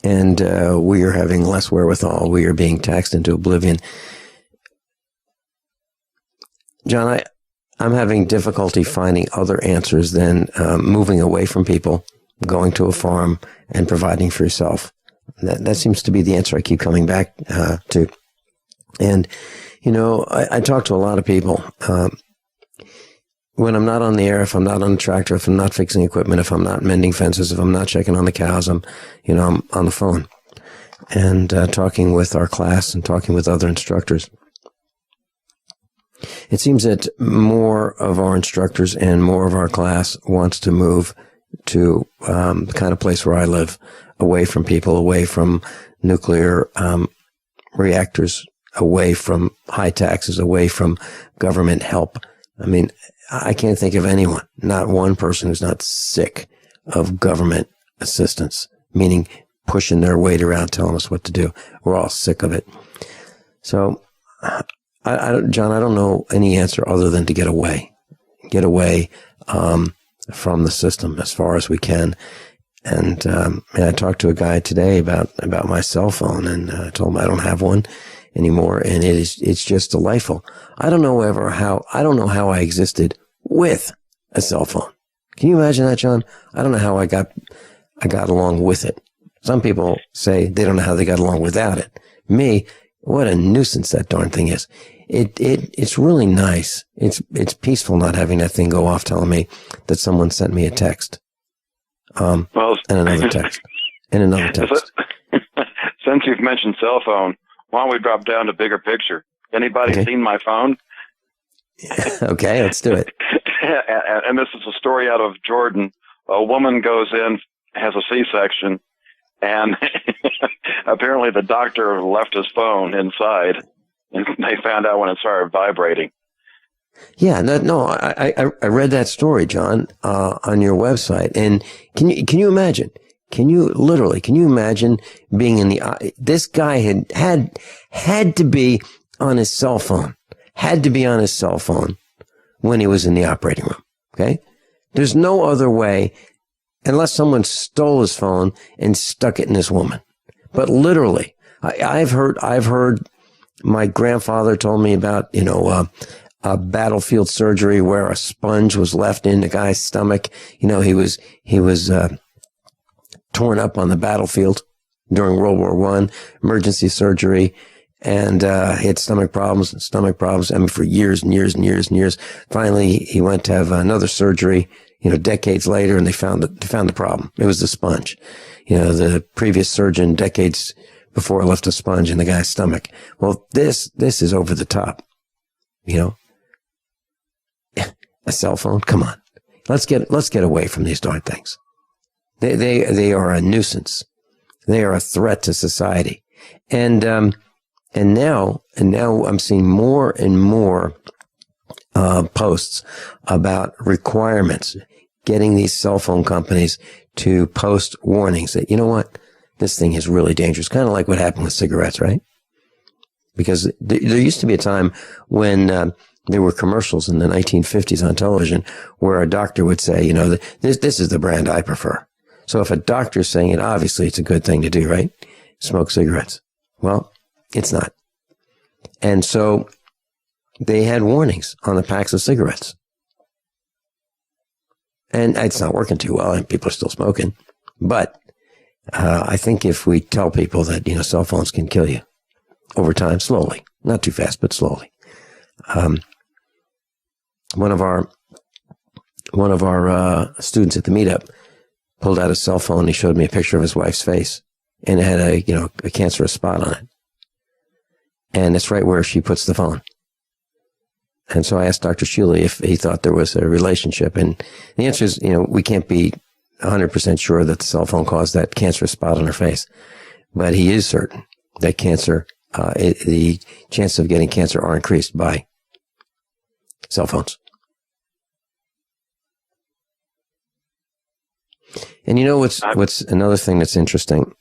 and we are having less wherewithal. We are being taxed into oblivion. John, I'm having difficulty finding other answers than moving away from people, going to a farm, and providing for yourself. That seems to be the answer I keep coming back to. And, I talk to a lot of people. When I'm not on the air, if I'm not on the tractor, if I'm not fixing equipment, if I'm not mending fences, if I'm not checking on the cows, I'm on the phone and talking with our class and talking with other instructors. It seems that more of our instructors and more of our class wants to move to the kind of place where I live, away from people, away from nuclear reactors, away from high taxes, away from government help. I mean, I can't think of anyone, not one person who's not sick of government assistance, meaning pushing their weight around, telling us what to do. We're all sick of it. So, John, I don't know any answer other than to get away from the system as far as we can. And I talked to a guy today about my cell phone, and I told him I don't have one anymore, and it's just delightful. I don't know how I existed with a cell phone. Can you imagine that, John? I don't know how I got along with it. Some people say they don't know how they got along without it. Me, what a nuisance that darn thing is. it's really nice. It's peaceful not having that thing go off telling me that someone sent me a text. And another text. And another text. Since you've mentioned cell phone, why don't we drop down to bigger picture? Anybody seen my phone? Okay, let's do it. And this is a story out of Jordan. A woman goes in, has a C-section, and apparently the doctor left his phone inside, and they found out when it started vibrating. Yeah, I read that story, John, on your website. And can you imagine? Can you imagine being in this guy had to be on his cell phone, when he was in the operating room. Okay. There's no other way unless someone stole his phone and stuck it in this woman. But literally, I've heard my grandfather told me about, a battlefield surgery where a sponge was left in the guy's stomach. He was torn up on the battlefield during World War I, emergency surgery, and he had stomach problems. I mean, for years and years and years and years. Finally, he went to have another surgery, decades later, and they found the problem. It was the sponge. The previous surgeon decades before left a sponge in the guy's stomach. Well, this is over the top. A cell phone? Come on. Let's get away from these darn things. They are a nuisance. They are a threat to society. And now I'm seeing more and more posts about requirements, getting these cell phone companies to post warnings that, this thing is really dangerous. Kind of like what happened with cigarettes, right? Because there used to be a time when there were commercials in the 1950s on television where a doctor would say, this is the brand I prefer. So if a doctor's saying it, obviously it's a good thing to do, right? Smoke cigarettes. Well, it's not. And so they had warnings on the packs of cigarettes. And it's not working too well, and people are still smoking. But I think if we tell people that, cell phones can kill you over time, slowly, not too fast, but slowly. One of our students at the meetup pulled out a cell phone. And he showed me a picture of his wife's face, and it had a cancerous spot on it. And it's right where she puts the phone. And so I asked Dr. Shealy if he thought there was a relationship. And the answer is, we can't be 100% sure that the cell phone caused that cancerous spot on her face. But he is certain that the chances of getting cancer are increased by cell phones. And what's another thing that's interesting?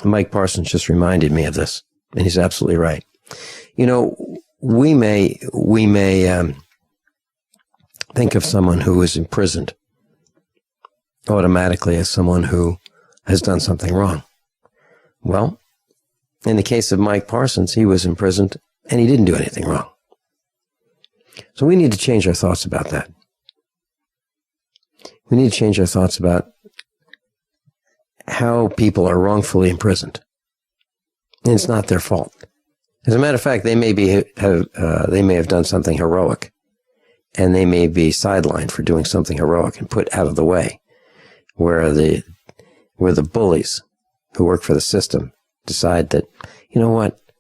Mike Parsons just reminded me of this, and he's absolutely right. We may think of someone who is imprisoned automatically as someone who has done something wrong. Well, in the case of Mike Parsons, he was imprisoned and he didn't do anything wrong. So we need to change our thoughts about that. We need to change our thoughts about how people are wrongfully imprisoned. And it's not their fault. As a matter of fact, they may have done something heroic, and they may be sidelined for doing something heroic and put out of the way, where the bullies who work for the system decide that,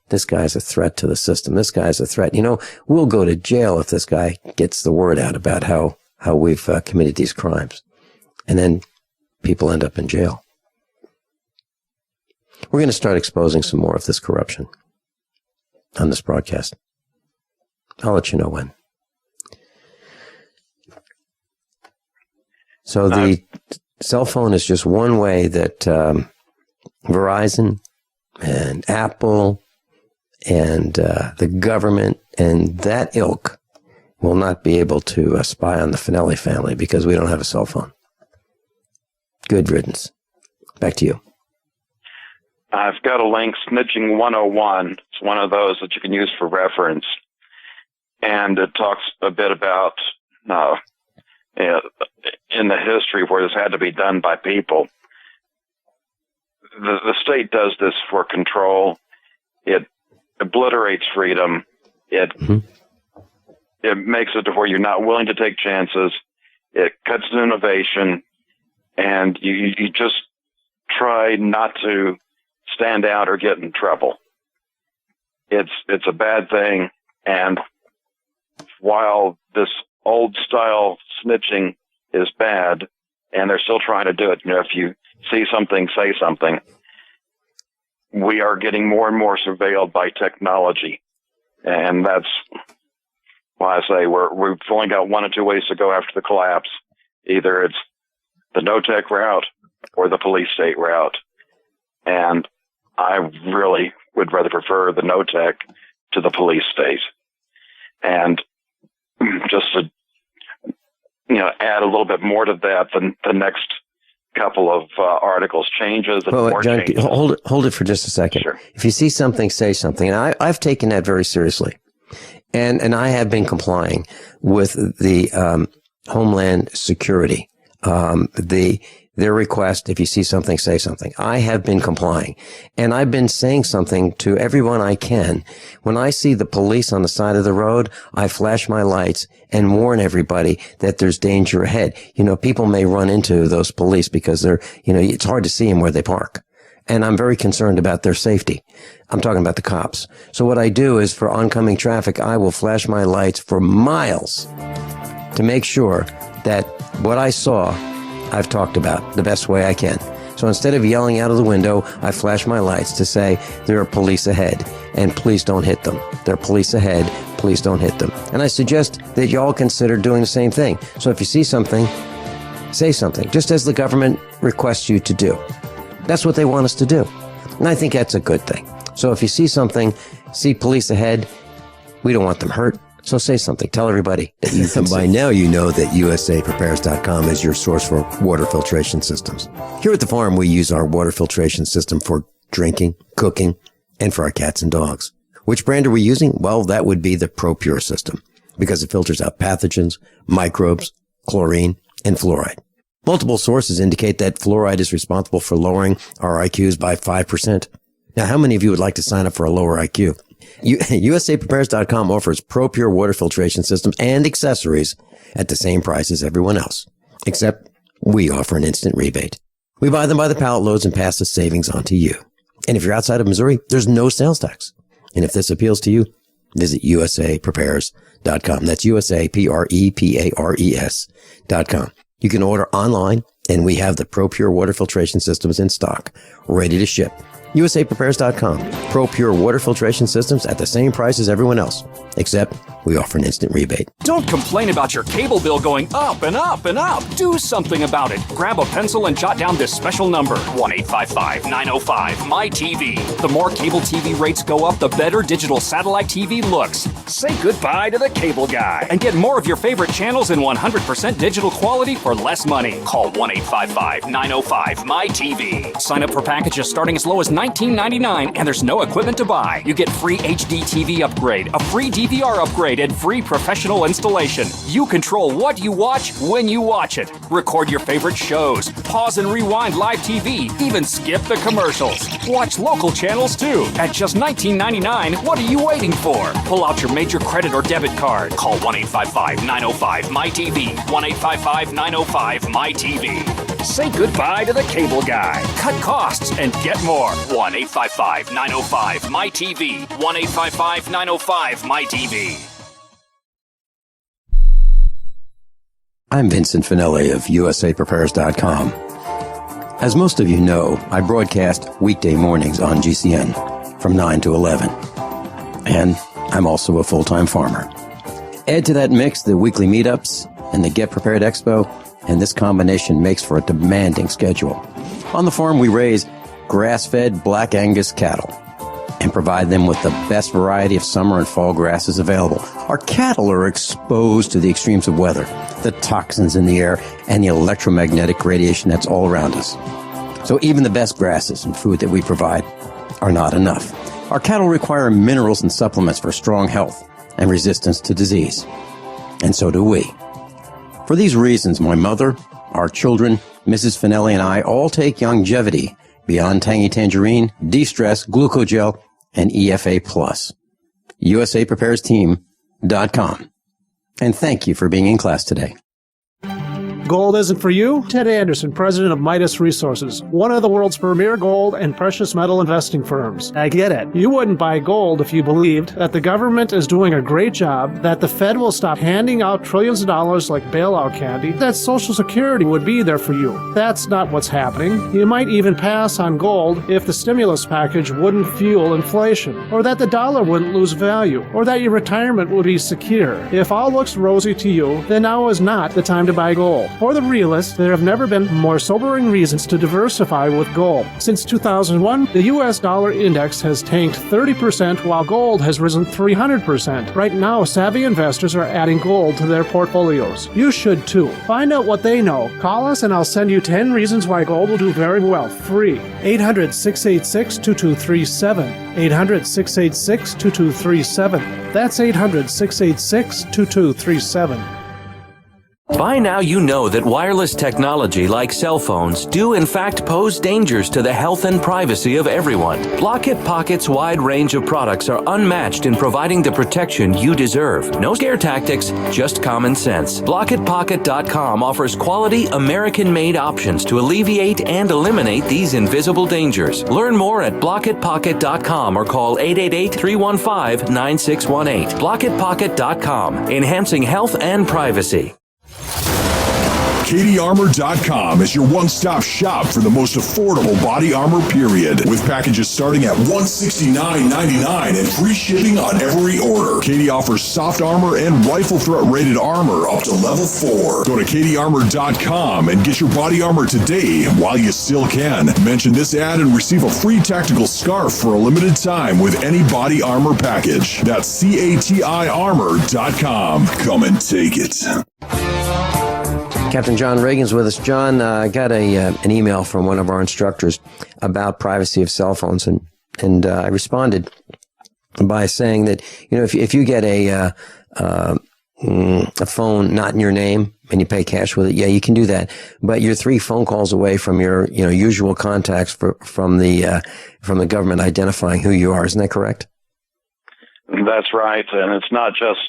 this guy's a threat to the system. This guy's a threat. We'll go to jail if this guy gets the word out about how we've committed these crimes. And then people end up in jail. We're going to start exposing some more of this corruption on this broadcast. I'll let you know when. So the cell phone is just one way that Verizon and Apple and the government and that ilk will not be able to spy on the Finelli family because we don't have a cell phone. Good riddance. Back to you. I've got a link, Snitching 101. It's one of those that you can use for reference. And it talks a bit about in the history where this had to be done by people. The state does this for control. It obliterates freedom. It makes it to where you're not willing to take chances. It cuts the innovation, and you just try not to stand out or get in trouble. It's a bad thing, and while this old style snitching is bad, and they're still trying to do it, if you see something, say something. We are getting more and more surveilled by technology, and that's why I say we've only got one or two ways to go after the collapse. Either it's the no-tech route or the police state route, and I really would rather prefer the no-tech to the police state. And just to add a little bit more to that, the next couple of articles changes and more John, changes. hold it for just a second. Sure. If you see something, say something. And I've taken that very seriously, and I have been complying with the Homeland Security, their request. If you see something, say something. I have been complying, and I've been saying something to everyone I can. When I see the police on the side of the road, I flash my lights and warn everybody that there's danger ahead. People may run into those police because they're, it's hard to see them where they park. And I'm very concerned about their safety. I'm talking about the cops. So what I do is for oncoming traffic, I will flash my lights for miles to make sure that what I saw, I've talked about the best way I can. So instead of yelling out of the window, I flash my lights to say there are police ahead, and please don't hit them. There are police ahead, please don't hit them. And I suggest that you all consider doing the same thing. So if you see something, say something, just as the government requests you to do. That's what they want us to do. And I think that's a good thing. So if you see something, see police ahead, we don't want them hurt. So say something. Tell everybody that you can. By now, you know that USAPrepares.com is your source for water filtration systems. Here at the farm, we use our water filtration system for drinking, cooking, and for our cats and dogs. Which brand are we using? Well, that would be the ProPure system, because it filters out pathogens, microbes, chlorine, and fluoride. Multiple sources indicate that fluoride is responsible for lowering our IQs by 5%. Now, how many of you would like to sign up for a lower IQ? USAPrepares.com offers ProPure water filtration systems and accessories at the same price as everyone else, except we offer an instant rebate. We buy them by the pallet loads and pass the savings on to you. And if you're outside of Missouri, there's no sales tax. And if this appeals to you, visit USAPrepares.com. That's USAPrepares.com. You can order online, and we have the ProPure water filtration systems in stock, ready to ship. USAPrepares.com. ProPure water filtration systems at the same price as everyone else, except we offer an instant rebate. Don't complain about your cable bill going up and up and up. Do something about it. Grab a pencil and jot down this special number, 1-855-905-MY-TV. The more cable TV rates go up, the better digital satellite TV looks. Say goodbye to the cable guy and get more of your favorite channels in 100% digital quality for less money. Call 1-855-905-MY-TV. Sign up for packages starting as low as $19.99, and there's no equipment to buy. You get free HD TV upgrade, a free DVR upgrade, and free professional installation. You control what you watch when you watch it. Record your favorite shows, pause and rewind live TV, even skip the commercials. Watch local channels too. At just $19.99, what are you waiting for? Pull out your major credit or debit card. Call 1-855-905-MY-TV. 1-855-905-MY-TV. Say goodbye to the cable guy. Cut costs and get more. 1-855-905-MY-TV. 1-855-905-MY-TV. I'm Vincent Finelli of USAPrepares.com. As most of you know, I broadcast weekday mornings on GCN from 9 to 11. And I'm also a full-time farmer. Add to that mix the weekly meetups and the Get Prepared Expo, and this combination makes for a demanding schedule. On the farm, we raise grass-fed Black Angus cattle and provide them with the best variety of summer and fall grasses available. Our cattle are exposed to the extremes of weather, the toxins in the air, and the electromagnetic radiation that's all around us. So even the best grasses and food that we provide are not enough. Our cattle require minerals and supplements for strong health and resistance to disease. And so do we. For these reasons, my mother, our children, Mrs. Finelli, and I all take Longevity, Beyond Tangy Tangerine, De-Stress, Glucogel, and EFA Plus. usapreparesteam.com. And thank you for being in class today. Gold isn't for you? Ted Anderson, president of Midas Resources, one of the world's premier gold and precious metal investing firms. I get it. You wouldn't buy gold if you believed that the government is doing a great job, that the Fed will stop handing out trillions of dollars like bailout candy, that Social Security would be there for you. That's not what's happening. You might even pass on gold if the stimulus package wouldn't fuel inflation, or that the dollar wouldn't lose value, or that your retirement would be secure. If all looks rosy to you, then now is not the time to buy gold. For the realist, there have never been more sobering reasons to diversify with gold. Since 2001, the U.S. dollar index has tanked 30% while gold has risen 300%. Right now, savvy investors are adding gold to their portfolios. You should too. Find out what they know. Call us and I'll send you 10 reasons why gold will do very well, free. 800-686-2237. 800-686-2237. That's 800-686-2237. By now you know that wireless technology like cell phones do in fact pose dangers to the health and privacy of everyone. Block-It Pocket's wide range of products are unmatched in providing the protection you deserve. No scare tactics, just common sense. BlockItPocket.com offers quality American-made options to alleviate and eliminate these invisible dangers. Learn more at BlockItPocket.com or call 888-315-9618. BlockItPocket.com, enhancing health and privacy. KDArmor.com is your one-stop shop for the most affordable body armor, period. With packages starting at $169.99 and free shipping on every order. KD offers soft armor and rifle threat rated armor up to level 4. Go to KDArmor.com and get your body armor today while you still can. Mention this ad and receive a free tactical scarf for a limited time with any body armor package. That's CATIarmor.com. Come and take it. Captain John Regan's with us. John, I got an email from one of our instructors about privacy of cell phones, and I responded by saying that, you know, if you get a phone not in your name and you pay cash with it, yeah, you can do that. But you're 3 phone calls away from your, you know, usual contacts from the government identifying who you are. Isn't that correct? That's right, and it's not just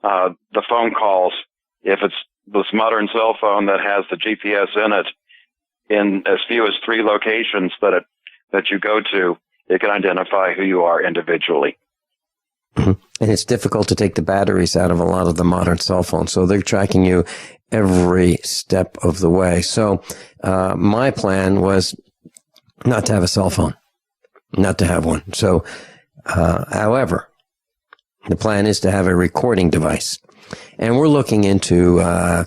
the phone calls. If it's this modern cell phone that has the GPS in it, in as few as 3 locations that you go to, it can identify who you are individually. And it's difficult to take the batteries out of a lot of the modern cell phones, so they're tracking you every step of the way. So my plan was not to have a cell phone, not to have one. So, however, the plan is to have a recording device. And we're looking into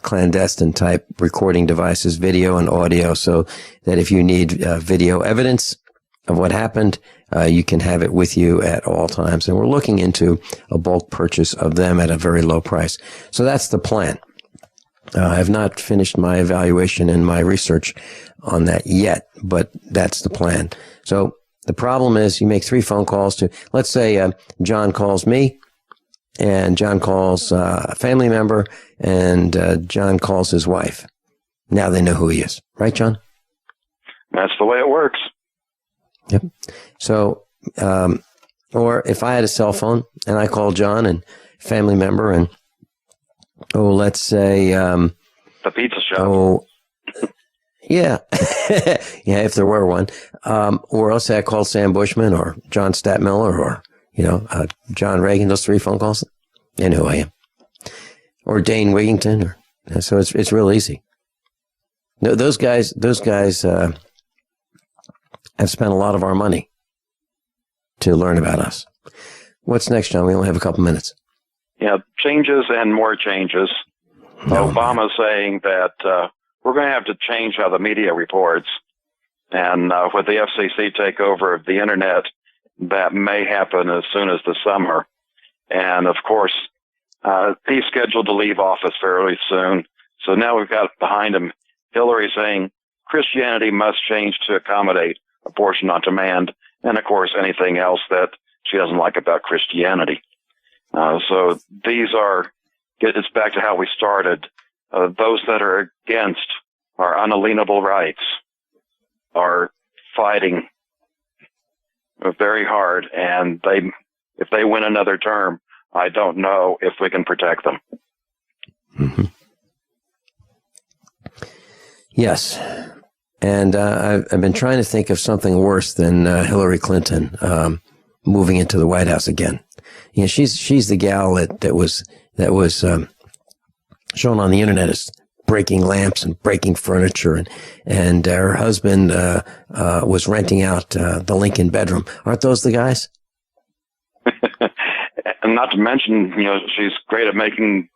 clandestine type recording devices, video and audio, so that if you need video evidence of what happened, you can have it with you at all times. And we're looking into a bulk purchase of them at a very low price. So that's the plan. I have not finished my evaluation and my research on that yet, but that's the plan. So the problem is you make 3 phone calls to, let's say John calls me, and John calls a family member, and John calls his wife. Now they know who he is. Right, John? That's the way it works. Yep. So, or if I had a cell phone and I called John and family member and, let's say... the pizza shop. Oh, yeah. Yeah, if there were one. Or else I called Sam Bushman or John Statmiller or... John Regan, those 3 phone calls, they know who I am. Or Dane Wigington. So it's real easy. Those guys have spent a lot of our money to learn about us. What's next, John? We only have a couple minutes. Yeah, changes and more changes. Obama's saying that we're going to have to change how the media reports. And with the FCC takeover of the Internet, that may happen as soon as the summer. And, of course, he's scheduled to leave office fairly soon. So now we've got behind him Hillary saying Christianity must change to accommodate abortion on demand, and, of course, anything else that she doesn't like about Christianity. So it's back to how we started. Those that are against our unalienable rights are fighting very hard, and they if they win another term, I don't know if we can protect them. Mm-hmm. Yes. And I've been trying to think of something worse than Hillary Clinton moving into the White House again. You know, she's the gal that was shown on the internet as breaking lamps and breaking furniture, and her husband was renting out the Lincoln bedroom. Aren't those the guys? And not to mention, you know, she's great at making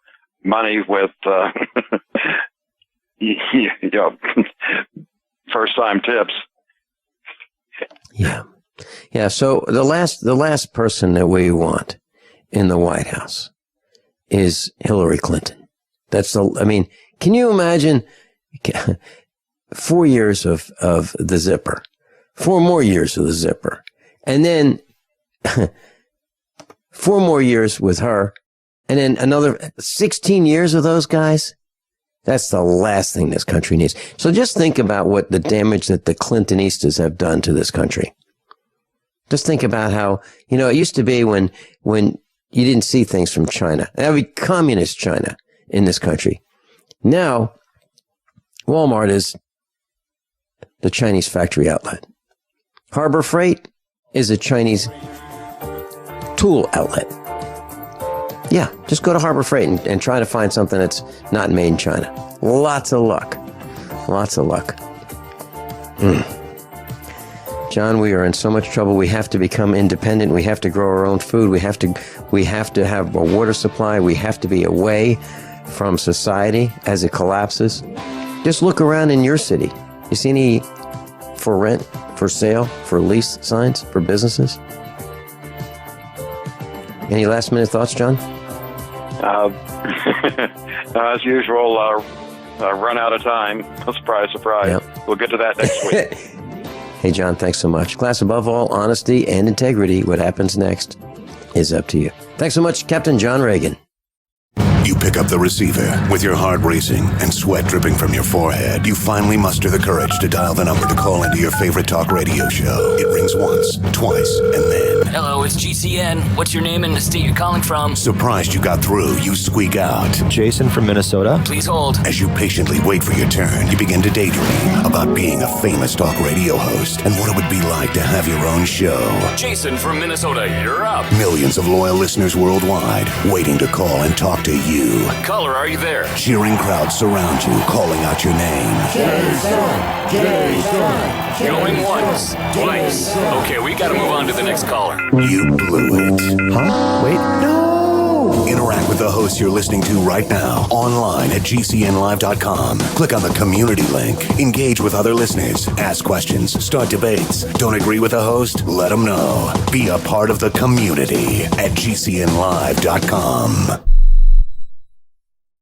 money with you know, first-time tips. Yeah. Yeah, so the last person that we want in the White House is Hillary Clinton. Can you imagine 4 years of the zipper, 4 more years of the zipper, and then 4 more years with her, and then another 16 years of those guys? That's the last thing this country needs. So just think about what the damage that the Clintonistas have done to this country. Just think about how, you know, it used to be when you didn't see things from China. That would be communist China in this country. Now, Walmart is the Chinese factory outlet. Harbor Freight is a Chinese tool outlet. Yeah, just go to Harbor Freight and try to find something that's not made in China. Lots of luck. Lots of luck. John, we are in so much trouble. We have to become independent. We have to grow our own food. We have to have a water supply. We have to be away from society as it collapses. Just look around in your city. You see any for rent, for sale, for lease signs for businesses? Any last minute thoughts, John? As usual, run out of time. Surprise, surprise. Yep. We'll get to that next week. Hey, John, thanks so much. Class, above all, honesty and integrity. What happens next is up to you. Thanks so much, Captain John Regan. You pick up the receiver. With your heart racing and sweat dripping from your forehead, you finally muster the courage to dial the number to call into your favorite talk radio show. It rings once, twice, and then... Hello, it's GCN. What's your name and the state you're calling from? Surprised you got through, you squeak out. Jason from Minnesota. Please hold. As you patiently wait for your turn, you begin to daydream about being a famous talk radio host and what it would be like to have your own show. Jason from Minnesota, you're up. Millions of loyal listeners worldwide waiting to call and talk to you. Caller, are you there? Cheering crowds surround you, calling out your name. Jason! Going once, twice. Okay, we gotta move on to the next caller. You blew it. Huh? Wait, no! Interact with the hosts you're listening to right now, online at gcnlive.com. Click on the community link. Engage with other listeners. Ask questions. Start debates. Don't agree with the host? Let them know. Be a part of the community at gcnlive.com.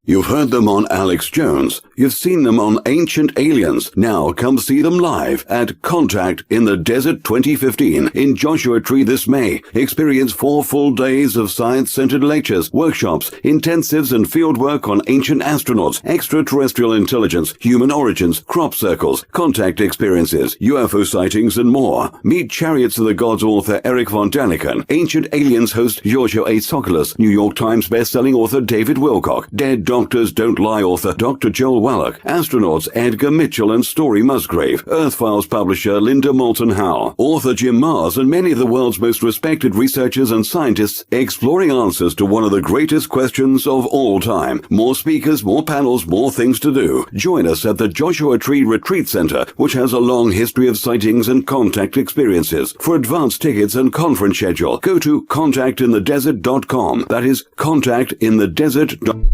You've heard them on Alex Jones. You've seen them on Ancient Aliens. Now come see them live at Contact in the Desert 2015 in Joshua Tree this May. Experience 4 full days of science-centered lectures, workshops, intensives, and fieldwork on ancient astronauts, extraterrestrial intelligence, human origins, crop circles, contact experiences, UFO sightings, and more. Meet Chariots of the Gods author Eric von Daniken, Ancient Aliens host Giorgio A. Tsoukalos, New York Times bestselling author David Wilcock, Dead Doctors Don't Lie author Dr. Joel Wallach, astronauts Edgar Mitchell and Story Musgrave, Earth Files publisher Linda Moulton Howe, author Jim Mars, and many of the world's most respected researchers and scientists exploring answers to one of the greatest questions of all time. More speakers, more panels, more things to do. Join us at the Joshua Tree Retreat Center, which has a long history of sightings and contact experiences. For advance tickets and conference schedule, go to contactinthedesert.com. That is contactinthedesert.com.